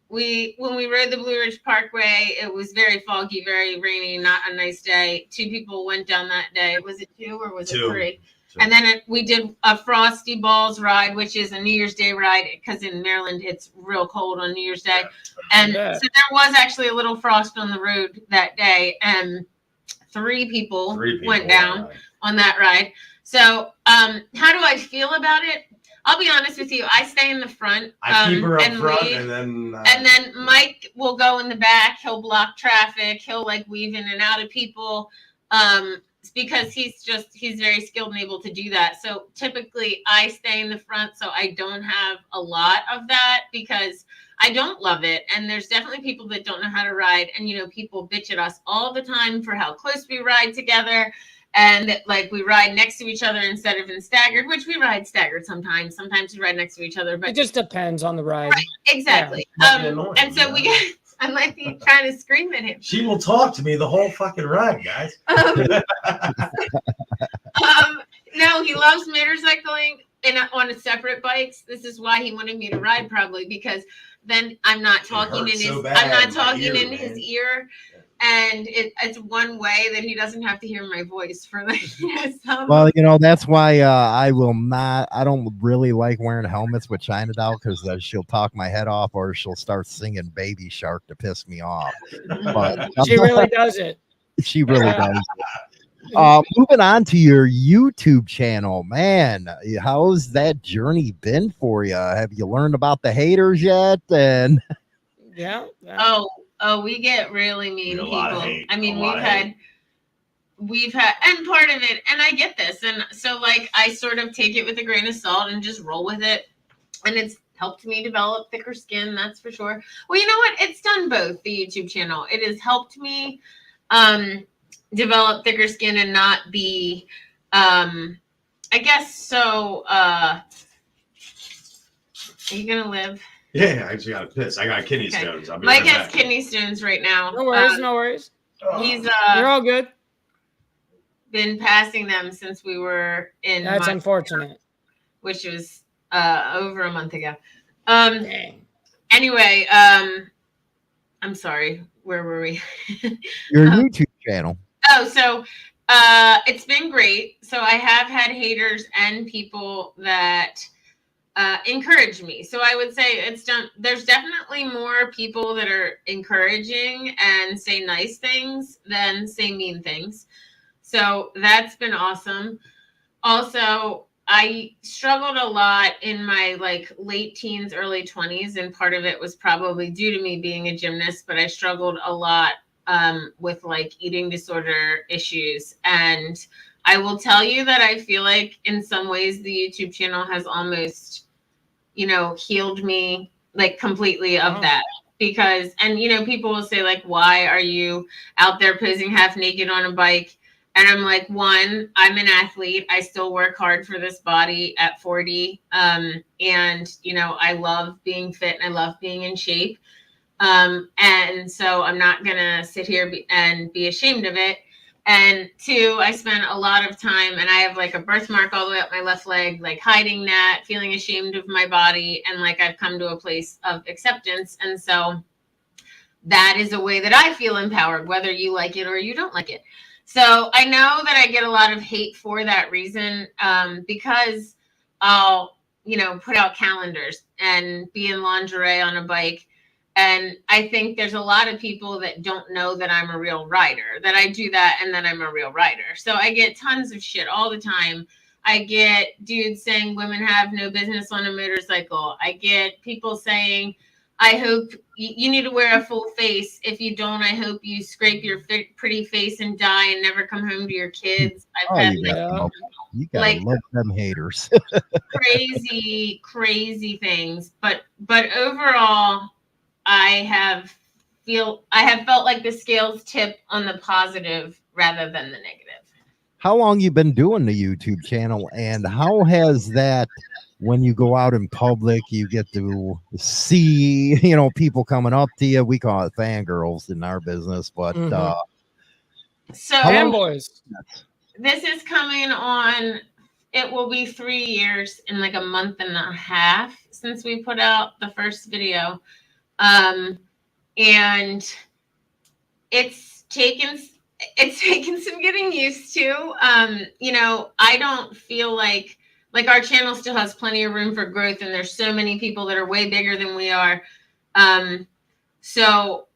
When we rode the Blue Ridge Parkway, it was very foggy, very rainy, not a nice day. 2 people went down that day. Was it 2 or was it 3? And then we did a Frosty Balls ride, which is a New Year's Day ride because in Maryland it's real cold on New Year's Day. And so there was actually a little frost on the road that day, and 3 people went down on that ride. So how do I feel about it? I'll be honest with you. I stay in the front. I keep her up front, lead, and then Mike will go in the back. He'll block traffic. He'll like weave in and out of people. Because he's very skilled and able to do that. So typically I stay in the front, so I don't have a lot of that because I don't love it. And there's definitely people that don't know how to ride. And, you know, people bitch at us all the time for how close we ride together. And like we ride next to each other instead of in staggered, which we ride staggered sometimes. Sometimes we ride next to each other. But it just depends on the ride. Right, exactly. Yeah. And so I might be trying to scream at him. She will talk to me the whole fucking ride, guys. No, he loves motorcycling. on a separate bikes. This is why he wanted me to ride, probably, because then I'm not talking in his his ear, and it's one way that he doesn't have to hear my voice for Well, that's why I don't really like wearing helmets with China Doll, because she'll talk my head off, or she'll start singing Baby Shark to piss me off. But she really does it. She really does. Moving on to your YouTube channel, man, how's that journey been for you? Have you learned about the haters yet? And yeah. Oh, we get really mean people. I mean, we've had, and part of it, and I get this, and so like I sort of take it with a grain of salt and just roll with it, and it's helped me develop thicker skin, that's for sure. Well, you know what? It's done both. The YouTube channel, it has helped me develop thicker skin and not be I guess so are you gonna live? Yeah, I actually got to piss. I got kidney stones. Mike has kidney stones right now. No worries, no worries. He's you're all good. Been passing them since we were in That's unfortunate. Which was over a month ago. Dang. Anyway, I'm sorry. Where were we? Your YouTube channel. Oh, so it's been great. So I have had haters and people that encourage me. So I would say it's done. There's definitely more people that are encouraging and say nice things than say mean things. So that's been awesome. Also, I struggled a lot in my like late teens, early 20s, and part of it was probably due to me being a gymnast, but I struggled a lot with like eating disorder issues. And I will tell you that I feel like in some ways the YouTube channel has almost, healed me like completely of that. Because, and people will say like, why are you out there posing half naked on a bike? And I'm like, one, I'm an athlete. I still work hard for this body at 40. And, I love being fit and I love being in shape. And so I'm not going to sit here and be ashamed of it. And two, I spent a lot of time, and I have like a birthmark all the way up my left leg, like hiding that, feeling ashamed of my body. And like I've come to a place of acceptance. And so that is a way that I feel empowered, whether you like it or you don't like it. So I know that I get a lot of hate for that reason, because I'll, put out calendars and be in lingerie on a bike. And I think there's a lot of people that don't know that I'm a real rider, that I do that and that I'm a real rider. So I get tons of shit all the time. I get dudes saying women have no business on a motorcycle. I get people saying, I hope you need to wear a full face. If you don't, I hope you scrape your pretty face and die and never come home to your kids. I've had you gotta love them haters. crazy things. But overall, I have felt like the scales tip on the positive rather than the negative. How long you been doing the YouTube channel, and how has that, when you go out in public, you get to see, people coming up to you? We call it fangirls in our business, but so fanboys. This is coming on. It will be 3 years in like a month and a half since we put out the first video. And it's taken some getting used to. I don't feel like our channel still has plenty of room for growth, and there's so many people that are way bigger than we are. So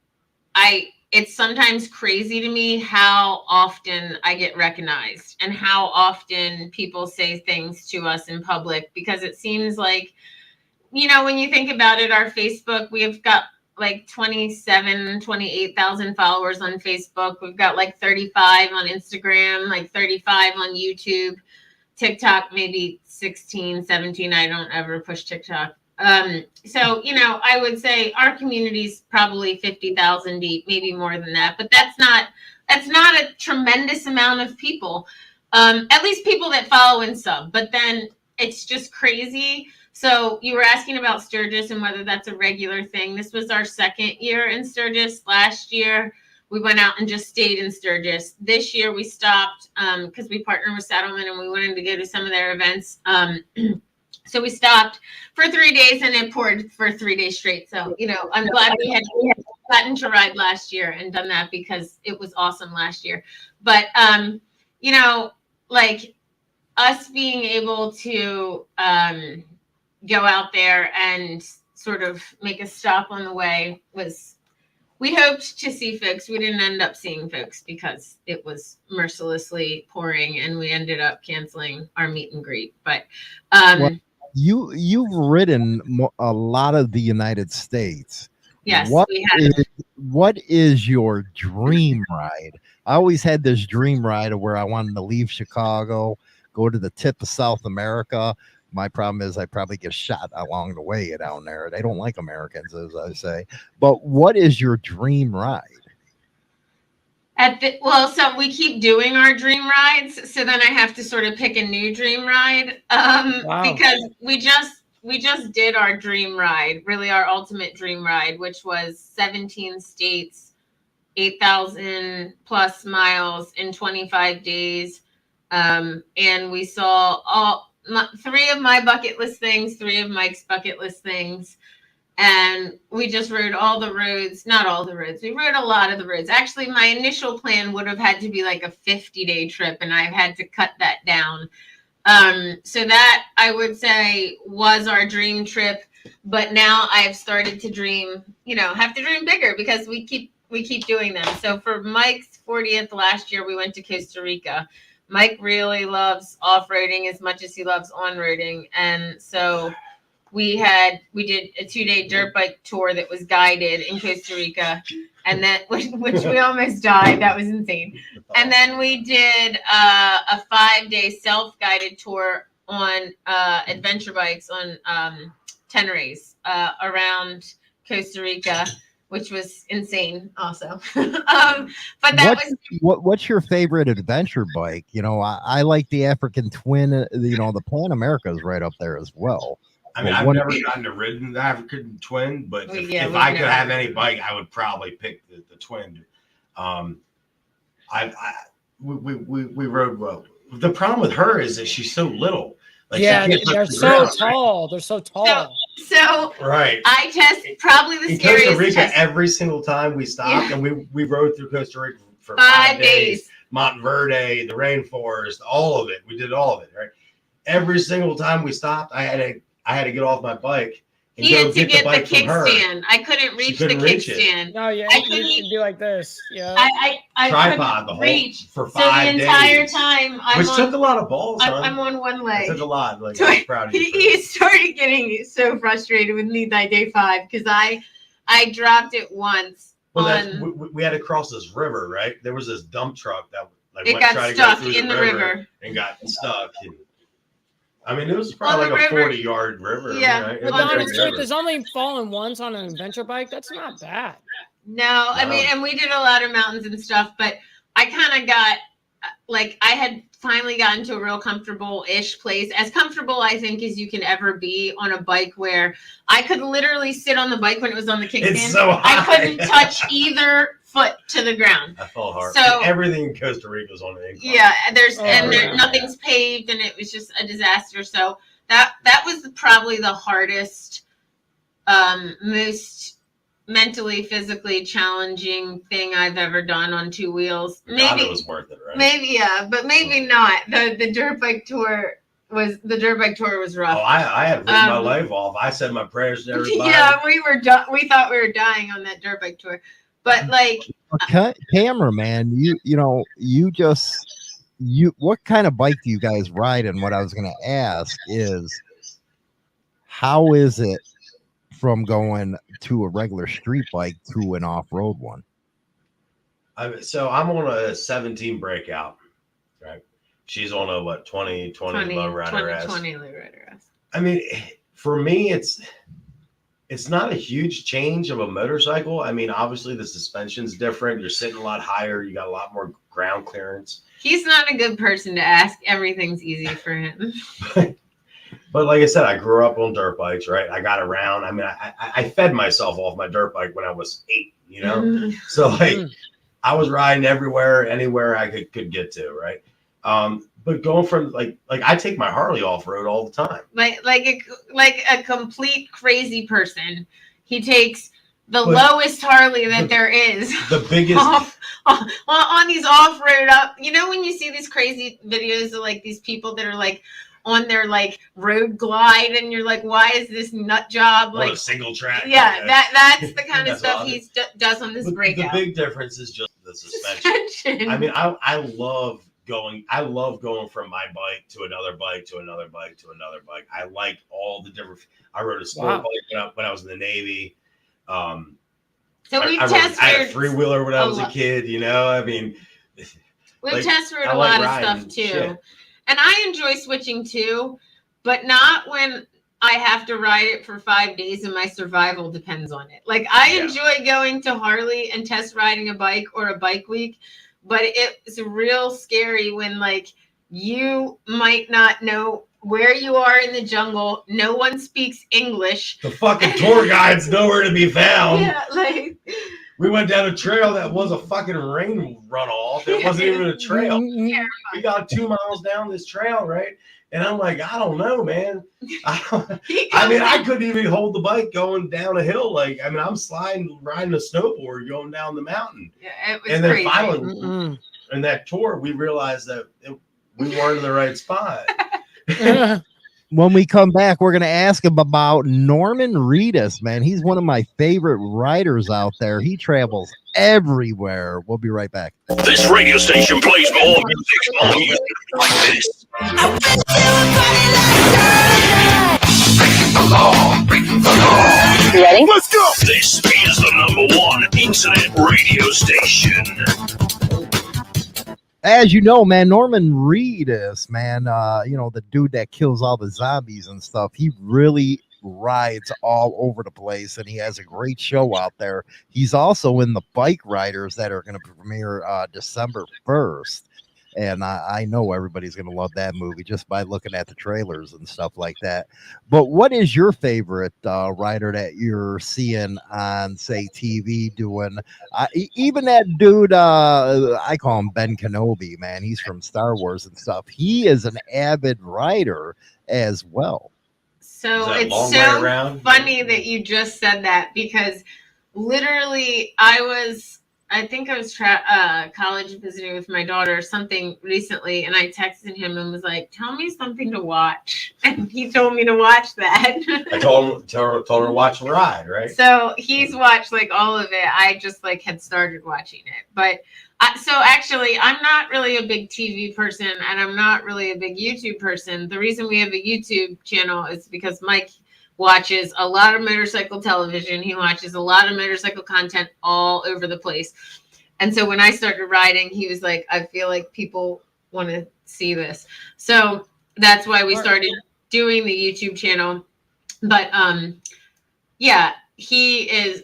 it's sometimes crazy to me how often I get recognized and how often people say things to us in public, because it seems like, when you think about it, our Facebook, we've got like 28,000 followers on Facebook. We've got like 35 on Instagram, like 35 on YouTube, TikTok, maybe 16, 17. I don't ever push TikTok. So, I would say our community's probably 50,000 deep, maybe more than that, but that's not a tremendous amount of people. At least people that follow and sub, but then it's just crazy. So you were asking about Sturgis and whether that's a regular thing. This was our second year in Sturgis. Last year, we went out and just stayed in Sturgis. This year we stopped because we partnered with Saddlemen and we wanted to go to some of their events. So we stopped for 3 days and it poured for 3 days straight. So, you know, I'm glad we had gotten to ride last year and done that because it was awesome last year. But, you know, like us being able to go out there and sort of make a stop on the way was, we hoped to see folks. We didn't end up seeing folks because it was mercilessly pouring and we ended up canceling our meet and greet. But well, you've ridden a lot of the United States. Yes, we have. What is your dream ride? I always had this dream ride of where I wanted to leave Chicago, go to the tip of South America. My problem is I probably get shot along the way down there. They don't like Americans, as I say. But what is your dream ride? Well, so we keep doing our dream rides. So then I have to sort of pick a new dream ride because we just did our dream ride, really our ultimate dream ride, which was 17 states, 8,000 plus miles in 25 days. And we saw three of my bucket list things, three of Mike's bucket list things. And we just rode all the roads, not all the roads. We rode a lot of the roads. Actually, my initial plan would have had to be like a 50-day trip, and I've had to cut that down. So that I would say was our dream trip. But now I've started to dream, have to dream bigger because we keep doing them. So for Mike's 40th last year, we went to Costa Rica. Mike really loves off-roading as much as he loves on-roading. And so we did a 2-day dirt bike tour that was guided in Costa Rica, and then which we almost died. That was insane. And then we did a 5-day self-guided tour on adventure bikes on Tenerés around Costa Rica, which was insane also. But what's your favorite adventure bike? I like the African Twin, the Pan America is right up there as well. I mean, I've never gotten to ride the African Twin, but if I could have any bike, I would probably pick the Twin. We rode well. The problem with her is that she's so little. Like, they're so tall. They're so tall. So right. I test probably the scariest. Costa Rica, every single time we stopped, and we rode through Costa Rica for 5 days. Montverde, the rainforest, all of it. We did all of it, right? Every single time we stopped, I had to get off my bike and he go had to get the bike the from her. kickstand. I couldn't reach the kickstand. No, yeah, you can do like this. Yeah. I tripod the whole reach for 5 days. So the entire time, which took a lot of balls. I'm on one leg. It took a lot. Like, I'm proud of you. He started getting so frustrated with me by day 5 because I dropped it once. Well, we had to cross this river, right? There was this dump truck that got stuck in the river and got stuck. I mean, it was probably like a 40-yard river. Yeah. Right? But honest truth is only fallen once on an adventure bike. That's not bad. No, I mean, and we did a lot of mountains and stuff, but I kind of got, I had finally gotten to a real comfortable-ish place. As comfortable, I think, as you can ever be on a bike where I could literally sit on the bike when it was on the kickstand. It's so high. I couldn't touch either foot to the ground. I fell hard. So everything in Costa Rica was on the incline. Yeah, nothing's paved, and it was just a disaster. So that was probably the hardest, most mentally, physically challenging thing I've ever done on 2 wheels. Maybe it was worth it, right? Maybe, yeah, but maybe not. The dirt bike tour was rough. Oh, I had ripped my life off. I said my prayers to everybody. Yeah, we thought we were dying on that dirt bike tour. But cameraman, what kind of bike do you guys ride? And what I was going to ask is, how is it from going to a regular street bike to an off-road one? So I'm on a 17 Breakout, right? She's on a 20 low rider S. 20 low rider S. I mean, for me, it's not a huge change of a motorcycle. I mean, obviously the suspension's different. You're sitting a lot higher. You got a lot more ground clearance. He's not a good person to ask. Everything's easy for him. But like I said, I grew up on dirt bikes, right? I got around. I mean, I fed myself off my dirt bike when I was 8, So I was riding everywhere, anywhere I could get to, right? but going from like I take my Harley off road all the time. Like a complete crazy person. He takes the lowest Harley that there is. The biggest on these off-road up. You know when you see these crazy videos of like these people that are like on their like road glide, and you're like, why is this nut job like a single track? Yeah, that's the kind of stuff he does on this breakout. The big difference is just the suspension. I mean, I love going from my bike to another bike to another bike to another bike. I like all the different. I rode a sport bike when I was in the Navy. So we I had a 3-wheeler when I was a kid. You know, I mean, we've test rode a lot of stuff too. Shit. And I enjoy switching too, but not when I have to ride it for 5 days and my survival depends on it. Like I enjoy going to Harley and test riding a bike or a bike week, but it's real scary when like you might not know where you are in the jungle. No one speaks English. The fucking tour guide's nowhere to be found. Yeah, like we went down a trail that was a fucking rain runoff. It wasn't even a trail. We got 2 miles down this trail, right? And I'm like, I don't know, man. I couldn't even hold the bike going down a hill. Like, I mean, I'm riding a snowboard going down the mountain. Yeah, it was and then crazy. finally, in that tour, we realized that we weren't in the right spot. When we come back, we're going to ask him about Norman Reedus, man. He's one of my favorite riders out there. He travels everywhere. We'll be right back. This radio station plays more music like this. You ready? Let's go! This is the #1 internet radio station. As you know, man, Norman Reedus, man, you know, the dude that kills all the zombies and stuff, he really rides all over the place, and he has a great show out there. He's also in the Bike Riders that are going to premiere December 1st. And I know everybody's going to love that movie just by looking at the trailers and stuff like that. But what is your favorite rider that you're seeing on, say, TV doing? Even that dude, I call him Ben Kenobi, man. He's from Star Wars and stuff. He is an avid rider as well. So it's so funny that you just said that, because literally I think I was college visiting with my daughter or something recently, and I texted him and was like, tell me something to watch. And he told me to watch that. I told her to watch the ride, right? So he's watched like all of it. I just like had started watching it. But so actually, I'm not really a big TV person, and I'm not really a big YouTube person. The reason we have a YouTube channel is because Mike watches a lot of motorcycle television. He watches a lot of motorcycle content all over the place. And so when I started riding, he was like, I feel like people want to see this. So that's why we started doing the YouTube channel. But yeah, he is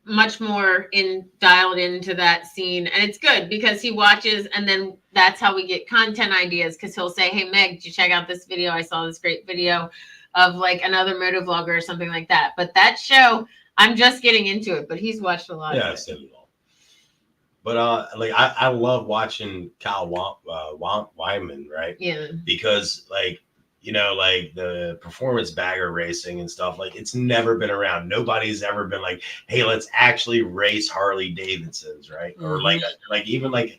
much more dialed into that scene. And it's good because he watches, and then that's how we get content ideas, because he'll say, hey, Meg, did you check out this video? I saw this great video of like another motovlogger or something like that. But that show, I'm just getting into it, but he's watched a lot of it. Yeah, I've seen it all. But like I love watching Kyle Wyman, right? Yeah. Because like, you know, like the performance bagger racing and stuff, like it's never been around. Nobody's ever been like, hey, let's actually race Harley Davidsons, right? Mm-hmm. Or like even like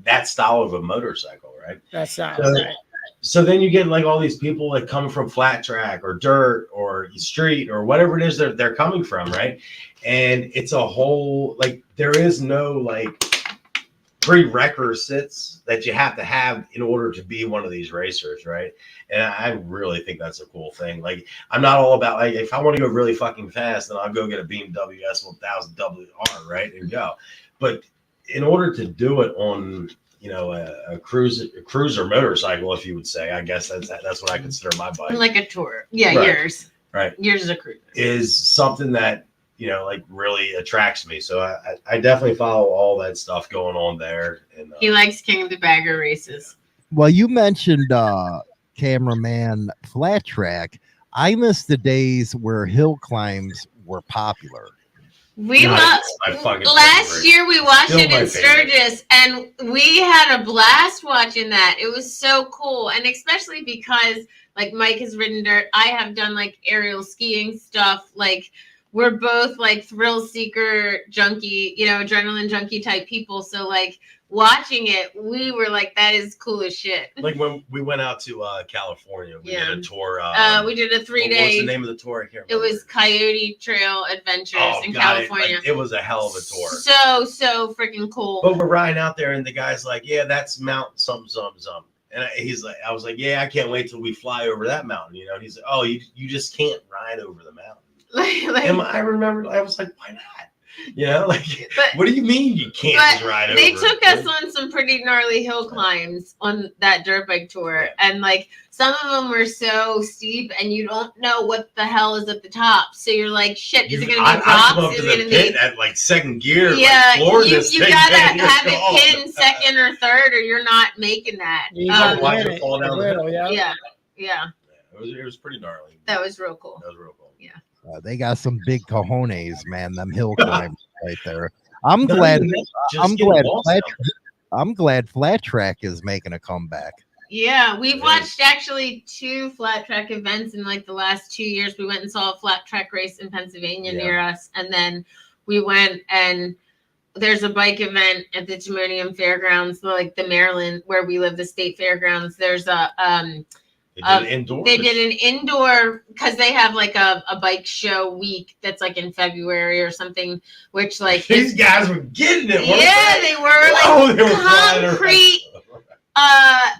that style of a motorcycle, right? That's not right. So then you get like all these people that come from flat track or dirt or street or whatever it is they're coming from, right? And it's a whole, like, there is no like prerequisites that you have to have in order to be one of these racers, right? And I really think that's a cool thing. Like, I'm not all about, like, if I want to go really fucking fast, then I'll go get a BMW S1000 WR, right, and go. But in order to do it on, you know, a cruiser motorcycle, if you would say, I guess that's what I consider my bike. Like a tour. Yeah, right. Yours. Right. Yours is a cruiser. Is something that, you know, like really attracts me. So I definitely follow all that stuff going on there. And he likes King of the Bagger races. Well, you mentioned Cameraman flat track. I miss the days where hill climbs were popular. We That's my fucking last favorite. year we watched Still it my in favorite. Sturgis, and we had a blast watching that. It was so cool, and especially because like Mike has ridden dirt, I have done like aerial skiing stuff. Like we're both like thrill seeker junkie, adrenaline junkie type people. So like watching it, we were like, that is cool as shit. Like when we went out to California, we did a tour. We did a 3-day. What was the name of the tour? I can't remember. It was Coyote Trail Adventures in God, California. It was a hell of a tour. So freaking cool. But we're riding out there, and the guy's like, "Yeah, that's Mount something, something, something." And I was like, "Yeah, I can't wait till we fly over that mountain." And he's like, "Oh, you just can't ride over the mountain." And I remember, I was like, "Why not?" What do you mean you can't just ride over? They took us on some pretty gnarly hill climbs on that dirt bike tour, and like some of them were so steep, and you don't know what the hell is at the top. So you're like, "Shit, is it going to be rocks? I come up Is to it the going pit to be at like second gear? Yeah, like, you gotta have it pinned second or third, or you're not making that. Watch it fall down the hill. Yeah. It was pretty gnarly. That was real cool. Yeah. They got some big cojones, man. Them hill climbs right there. I'm glad Flat Track is making a comeback. Yeah, we've watched actually 2 flat track events in like the last 2 years. We went and saw a flat track race in Pennsylvania near us, and then we went and there's a bike event at the Timonium Fairgrounds, like the Maryland where we live, the state fairgrounds. There's a They did an indoor because they have like a bike show week that's like in February or something, which like these guys were getting it. Yeah, they were like they were concrete,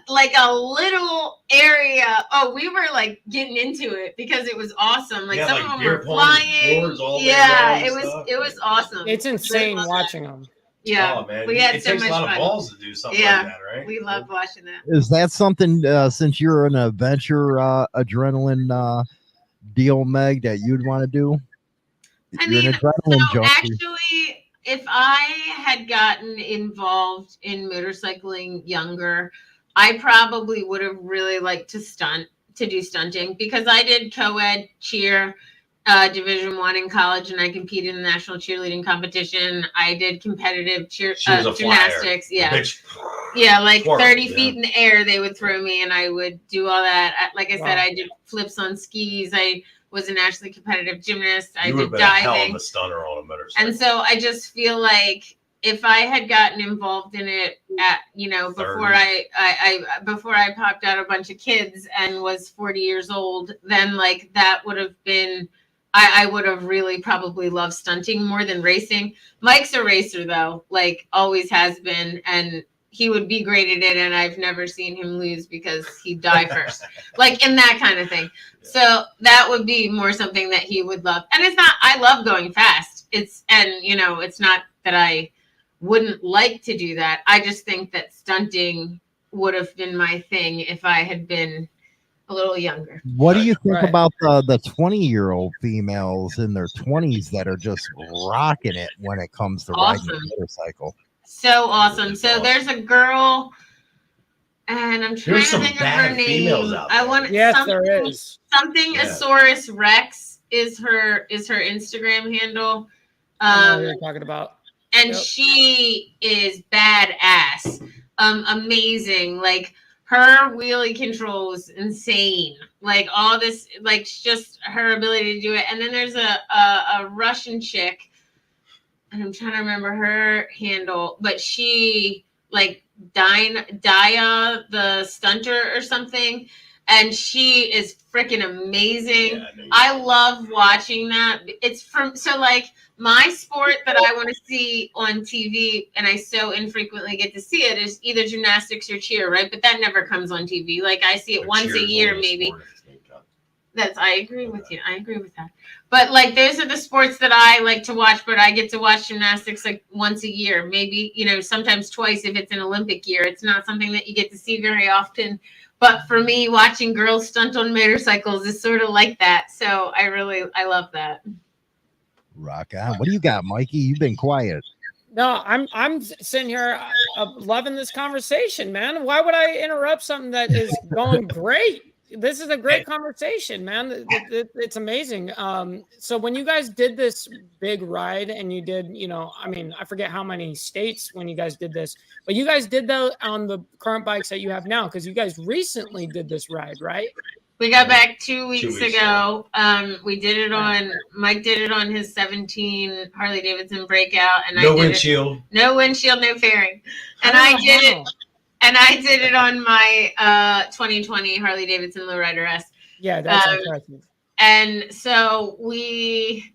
like a little area. Oh, we were like getting into it because it was awesome. Like some of them were flying. Yeah, it was awesome. It's insane watching them. Yeah, oh, man. We had it so takes much a lot fun. of balls to do something like that, right? We loved watching that. Is that something, since you're an adventure adrenaline deal, Meg, that you'd want to do? You're an adrenaline junkie. Actually, if I had gotten involved in motorcycling younger, I probably would have really liked to do stunting because I did co-ed cheer. Division I in college, and I competed in the national cheerleading competition. I did competitive gymnastics. Yeah, like 30 feet in the air, they would throw me, and I would do all that. Like I said, I did flips on skis. I was a nationally competitive gymnast. I did diving. A hell of a stunner on a motorcycle. And so I just feel like if I had gotten involved in it at before I popped out a bunch of kids and was 40 years old, then like that would have been. I would have really probably loved stunting more than racing. Mike's a racer though, like always has been, and he would be great at it. And I've never seen him lose because he'd die first, like in that kind of thing. So that would be more something that he would love. And it's not. I love going fast. It's not that I wouldn't like to do that. I just think that stunting would have been my thing if I had been a little younger. What do you think about the 20-year-old females in their 20s that are just rocking it when it comes to riding a motorcycle? So awesome. So there's a girl, and I'm trying to think of her name. I want there is something. Asaurus Rex is her Instagram handle. I know what you're talking about. And she is badass. Amazing. Like her wheelie control was insane. Like all this, like just her ability to do it. And then there's a Russian chick, and I'm trying to remember her handle, but she like Daya the stunter or something. And she is freaking amazing. I love watching that. It's my sport that I want to see on TV, and I so infrequently get to see it, is either gymnastics or cheer, right? But that never comes on TV. Like I see it once a year, maybe. I agree with you. I agree with that. But like those are the sports that I like to watch, but I get to watch gymnastics like once a year, maybe, sometimes twice if it's an Olympic year. It's not something that you get to see very often. But for me, watching girls stunt on motorcycles is sort of like that. So I love that. Rock on. What do you got, Mikey? You've been quiet. No, I'm sitting here loving this conversation, man. Why would I interrupt something that is going great? this is a great conversation, man. It's amazing. So when you guys did this big ride and you did, I mean, I forget how many states when you guys did this, but you guys did that on the current bikes that you have now, because you guys recently did this ride, right? We got back 2 weeks ago. We did it on, Mike did it on his 17 Harley Davidson Breakout, and no windshield, no fairing, and I did it. And I did it on my 2020 Harley Davidson Lowrider S. Yeah, that's impressive. And so we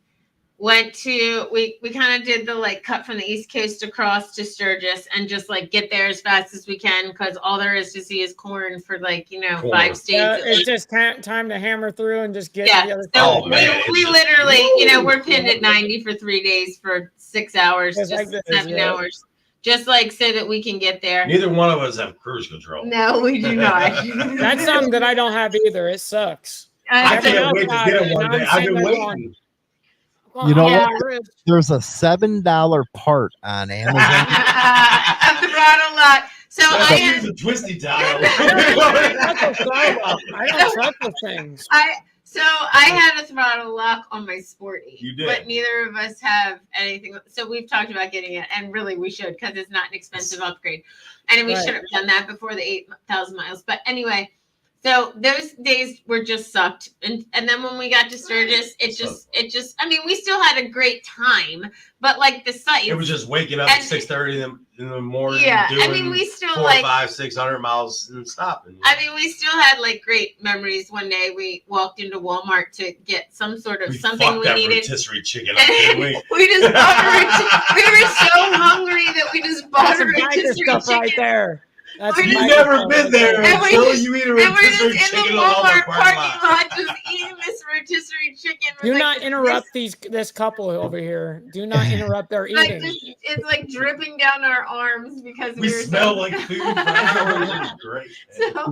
went to, we kind of did the like cut from the East Coast across to Sturgis and just like get there as fast as we can, because all there is to see is corn for like, 5 states. Yeah, it's just time to hammer through and just get to the other so side. we literally, we're pinned at 90 for 3 days for 6 hours, just like this, 7 hours. Just like so that we can get there. Neither one of us have cruise control. No, we do not. That's something that I don't have either. It sucks. I can't wait to get it one day. I've been waiting. You know what? There's a $7 part on Amazon. A throttle lock. So I use a twisty dial. I don't trust the things. So I had a throttle lock on my Sporty. You did. But neither of us have anything. So we've talked about getting it, and really we should, because it's not an expensive upgrade. And we should have done that before the 8,000 miles. But anyway, so those days were just sucked. And then when we got to Sturgis, it just, I mean, we still had a great time, but like the sights. It was just waking up at 6:30 in the morning. Yeah, doing I mean, we still 400, 500, 600 miles and stopping. I mean, we still had like great memories. One day we walked into Walmart to get some sort of something we needed. Rotisserie chicken up, didn't we? We just bought we were so hungry that we just bought a rotisserie stuff chicken. Right there. You've never been there until you eat a rotisserie chicken on Walmart the parking lot, just eating this rotisserie chicken. Do not interrupt this couple over here. Do not interrupt their eating. It's like dripping down our arms because we smell like food for hours. Great. So, I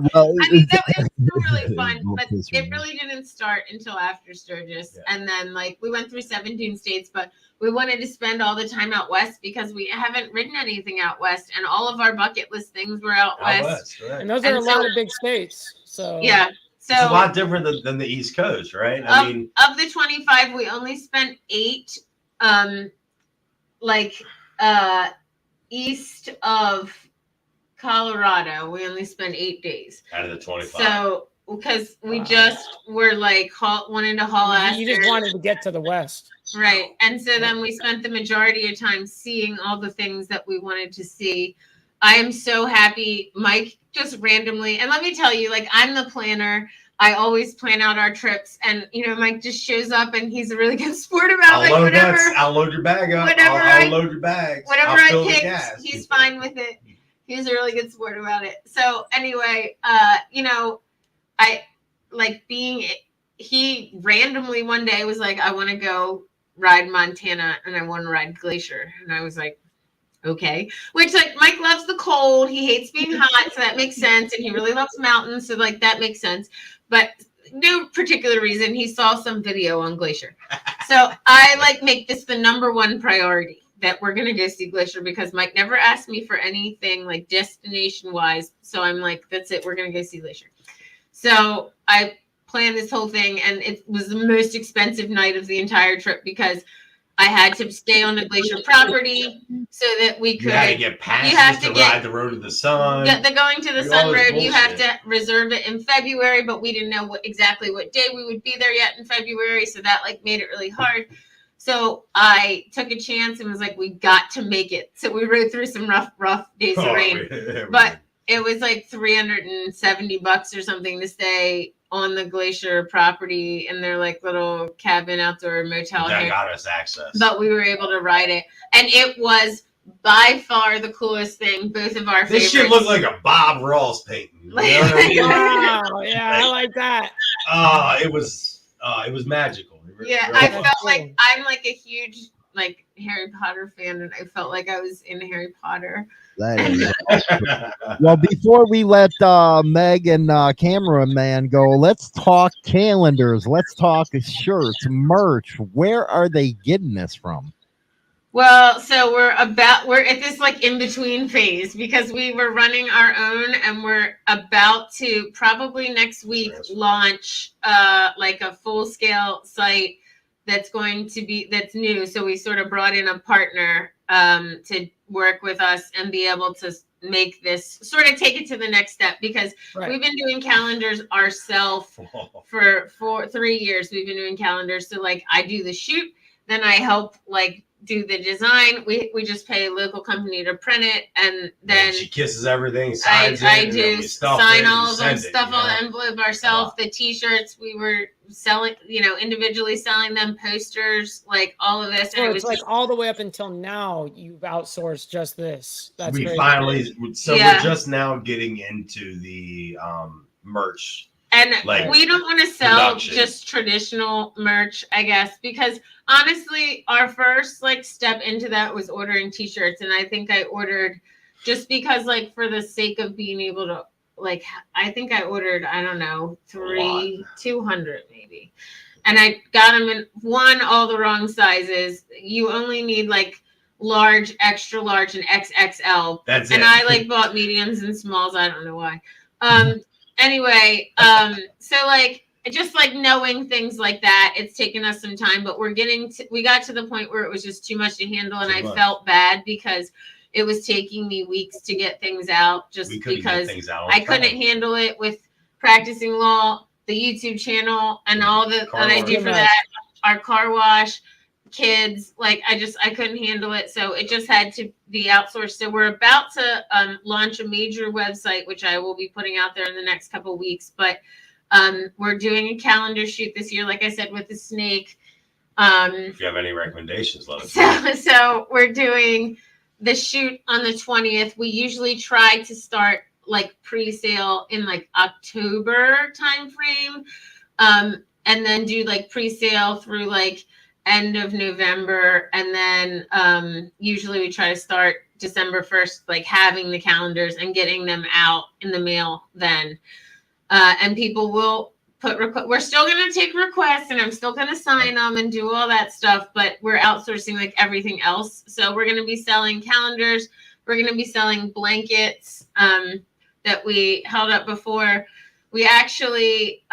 mean, it was really fun, but it really didn't start until after Sturgis. Yeah. And then like we went through 17 states, but we wanted to spend all the time out west because we haven't ridden anything out west, and all of our bucket list things were out west. Right. And those are a lot of big states. So yeah, so it's a lot different than the East Coast, right? I mean, of the 25, we only spent 8, east of Colorado. We only spent 8 days out of the 25. So because we just were like wanting to haul ass. You just wanted to get to the west. Right. And so then we spent the majority of time seeing all the things that we wanted to see. I am so happy. Mike just randomly, and let me tell you, like, I'm the planner. I always plan out our trips, and Mike just shows up, and he's a really good sport about it. I'll load your bag up. I'll load your bags. Whatever I pick, he's fine with it. He's a really good sport about it. So anyway, I like he randomly one day was like, I want to go ride Montana and I want to ride Glacier. And I was like, okay. Which, like, Mike loves the cold. He hates being hot, so that makes sense. And he really loves mountains, so like that makes sense. But no particular reason. He saw some video on Glacier. So I like make this the #1 priority that we're gonna go see Glacier, because Mike never asked me for anything like destination wise. So I'm like, that's it, we're gonna go see Glacier. So I planned this whole thing, and it was the most expensive night of the entire trip because I had to stay on the Glacier property so that we could. You had to get passes to ride the Road to the Sun. The Going to the Sun Road, you have to reserve it in February, but we didn't know exactly what day we would be there yet in February, so that like made it really hard. So I took a chance and was like, we got to make it. So we rode through some rough days of rain, but it was like $370 or something to stay on the Glacier property in their like little cabin outdoor motel. That got us access. But we were able to ride it, and it was by far the coolest thing. Both of our favorites. This shit looked like a Bob Ross painting. You know what I mean? Wow, yeah, I like that. It was magical. Yeah, I felt like I'm like a huge like Harry Potter fan, and I felt like I was in Harry Potter. Well, before we let Meg and Cameraman go, let's talk calendars. Let's talk shirts, merch. Where are they getting this from? Well, so we're at this like in between phase because we were running our own and we're about to probably next week launch like a full scale site that's new. So we sort of brought in a partner to work with us and be able to make this sort of take it to the next step because we've been doing calendars ourselves for 3 years. We've been doing calendars. So like I do the shoot, then I help like do the design. We just pay a local company to print it, and then she kisses everything. I do sign all of them, stuff all the envelope ourselves. The T-shirts we were selling, individually selling them, posters, like all of this. So and it's like all the way up until now, you've outsourced just this. That's we crazy. finally. So we're just now getting into the merch. And like we don't want to sell production. just traditional merch, I guess, because honestly, our first like step into that was ordering T-shirts, and I think I ordered just because like for the sake of being able to like, I think I ordered 200 maybe, and I got them in all the wrong sizes. You only need like large, extra large, and XXL. That's it. And I like bought mediums and smalls. I don't know why. Anyway, so like just like knowing things like that, it's taken us some time, but we got to the point where it was just too much to handle, and I felt bad because it was taking me weeks to get things out just because I couldn't handle it with practicing law, the YouTube channel, and all that I do for that, our car wash, kids, like I couldn't handle it, so it just had to be outsourced. So we're about to launch a major website, which I will be putting out there in the next couple of weeks, but we're doing a calendar shoot this year, like I said, with the snake. If you have any recommendations, let us know. So we're doing the shoot on the 20th. We usually try to start like pre-sale in like October timeframe, and then do like pre-sale through like end of November, and then usually we try to start December 1st, like having the calendars and getting them out in the mail then. And people will we're still going to take requests, and I'm still going to sign them and do all that stuff, but we're outsourcing like everything else. So we're going to be selling calendars. We're going to be selling blankets that we held up before. We actually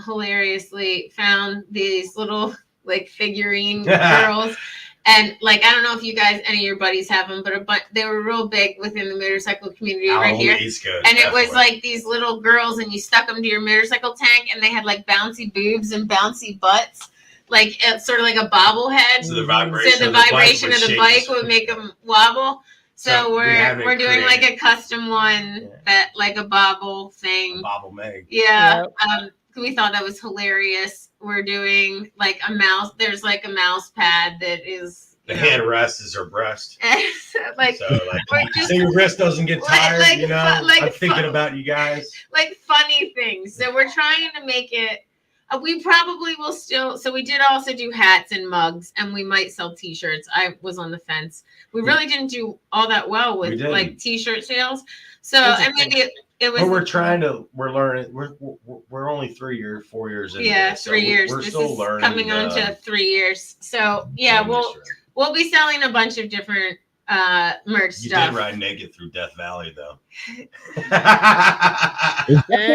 hilariously found these little like figurine girls, and like I don't know if you guys, any of your buddies have them, but they were real big within the motorcycle community right here. East Coast, and it was like these little girls, and you stuck them to your motorcycle tank, and they had like bouncy boobs and bouncy butts, like it's sort of like a bobblehead. So the vibration of the bike would make them wobble. So we're doing like a custom one that like a bobble thing. Bobble Meg. Yeah. We thought that was hilarious. We're doing like a mouse. There's like a mouse pad that is the hand rest is her breast. so your wrist doesn't get tired. I'm thinking about you guys. Like funny things. So we're trying to make it. We probably will still. So we did also do hats and mugs, and we might sell T-shirts. I was on the fence. We really didn't do all that well with like T-shirt sales. So I mean, it was. But we're learning. We're only 4 years in. Yeah, 3 years. We're this still is learning. Coming on to 3 years. So yeah, we'll be selling a bunch of different merch stuff. You did ride naked through Death Valley, though. I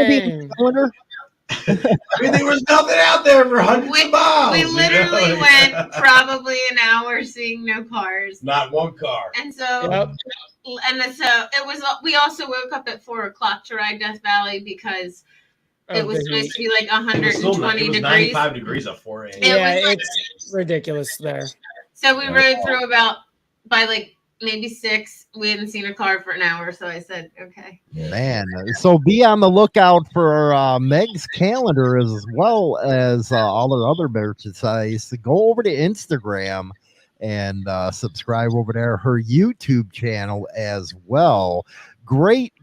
mean, there was nothing out there for hundreds of miles. We literally went probably an hour seeing no cars. Not one car. And so, it was. We also woke up at 4 o'clock to ride Death Valley because it was supposed to be like 120 degrees. 95 degrees at 4 a.m. It's ridiculous there. So we rode through by like maybe 6. We hadn't seen a car for an hour, so I said, okay. Man, so be on the lookout for Meg's calendar as well as all her other merchandise. Go over to Instagram and subscribe over there. Her YouTube channel as well. Great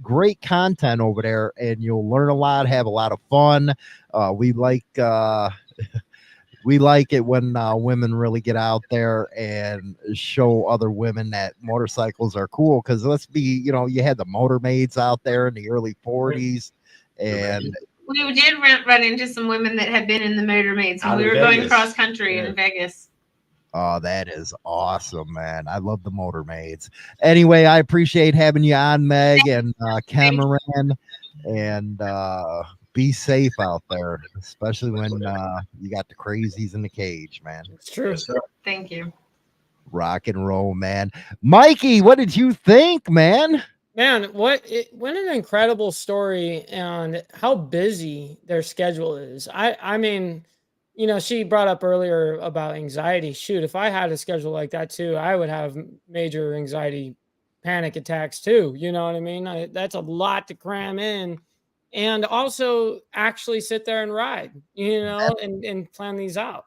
content over there, and you'll learn a lot, have a lot of fun. We like it when women really get out there and show other women that motorcycles are cool. Because let's be, you had the motor maids out there in the early 40s, and we did run into some women that had been in the motor maids when we were going cross country in Vegas. Oh, that is awesome, man. I love the motor maids. Anyway, I appreciate having you on, Meg and Cameraman, and be safe out there, especially when you got the crazies in the cage, man. It's true. Yes, sir. Thank you. Rock and roll, man. Mikey, what did you think, man? Man, what an incredible story, and how busy their schedule is. I mean, you know, she brought up earlier about anxiety. Shoot, if I had a schedule like that too, I would have major anxiety, panic attacks too. You know what I mean? That's a lot to cram in, and also actually sit there and ride, you know, and plan these out.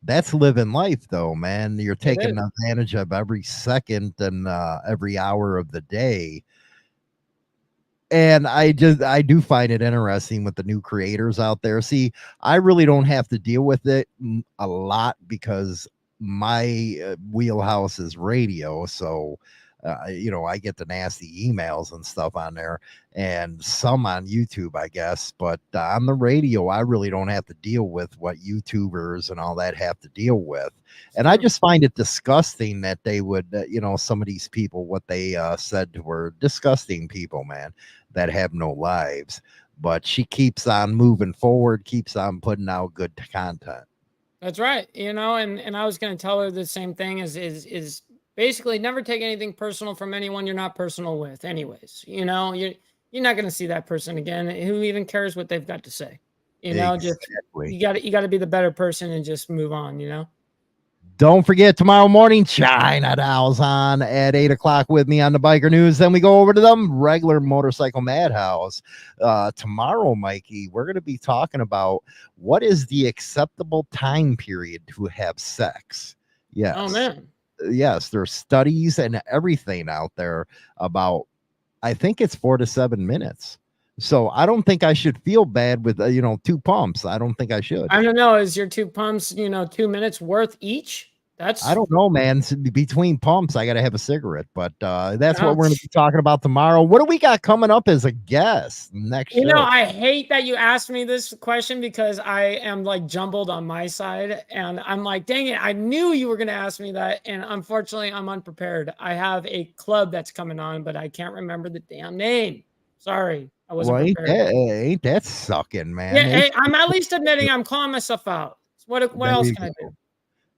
That's living life, though, man. You're taking is. advantage of every second and every hour of the day. And I do find it interesting with the new creators out there. See, I really don't have to deal with it a lot because my wheelhouse is radio. So, you know, I get the nasty emails and stuff on there, and some on YouTube, I guess. But on the radio, I really don't have to deal with what YouTubers and all that have to deal with. And I just find it disgusting that they would, you know, some of these people, what they said were disgusting people, man, that have no lives. But she keeps on moving forward, keeps on putting out good content. That's right. You know, and I was going to tell her the same thing is basically never take anything personal from anyone you're not personal with anyways. You know, you're not going to see that person again. Who even cares what they've got to say? You know, Exactly. just you got to be the better person and just move on, you know? Don't forget, tomorrow morning, China Dow's on at 8 o'clock with me on the Biker News. Then we go over to the regular Motorcycle Madhouse. Tomorrow, Mikey, we're going to be talking about what is the acceptable time period to have sex. Yes. Oh, man. Yes, there's studies and everything out there about, I think it's 4 to 7 minutes. So I don't think I should feel bad with, you know, 2 pumps. I don't think I should. I don't know. Is your 2 pumps, you know, 2 minutes worth each? I don't know, man. Between pumps, I got to have a cigarette, but that's what we're going to be talking about tomorrow. What do we got coming up as a guest next show? You know, I hate that you asked me this question because I am like jumbled on my side, and I'm like, dang it, I knew you were going to ask me that, and unfortunately, I'm unprepared. I have a club that's coming on, but I can't remember the damn name. Sorry, I wasn't prepared. Ain't that sucking, man? Yeah, hey, I'm at least admitting I'm calling myself out. What else can I do?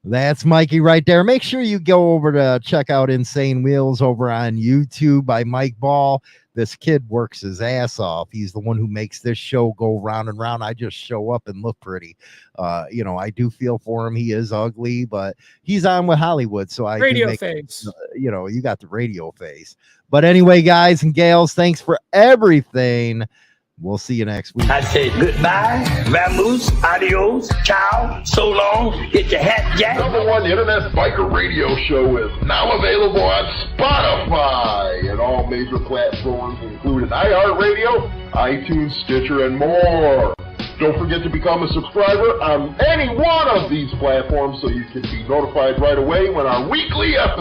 That's Mikey right there. Make sure you go over to check out Insane Wheels over on YouTube by Mike Ball. This kid works his ass off. He's the one who makes this show go round and round. I just show up and look pretty. You know, I do feel for him. He is ugly, but he's on with Hollywood. So I radio face. You know, you got the radio face. But anyway, guys and gals, thanks for everything. We'll see you next week. I say goodbye, vamoose, adios, ciao, so long, get your hat jack. #1 internet biker radio show is now available on Spotify and all major platforms, including iHeartRadio, iTunes, Stitcher, and more. Don't forget to become a subscriber on any one of these platforms so you can be notified right away when our weekly episode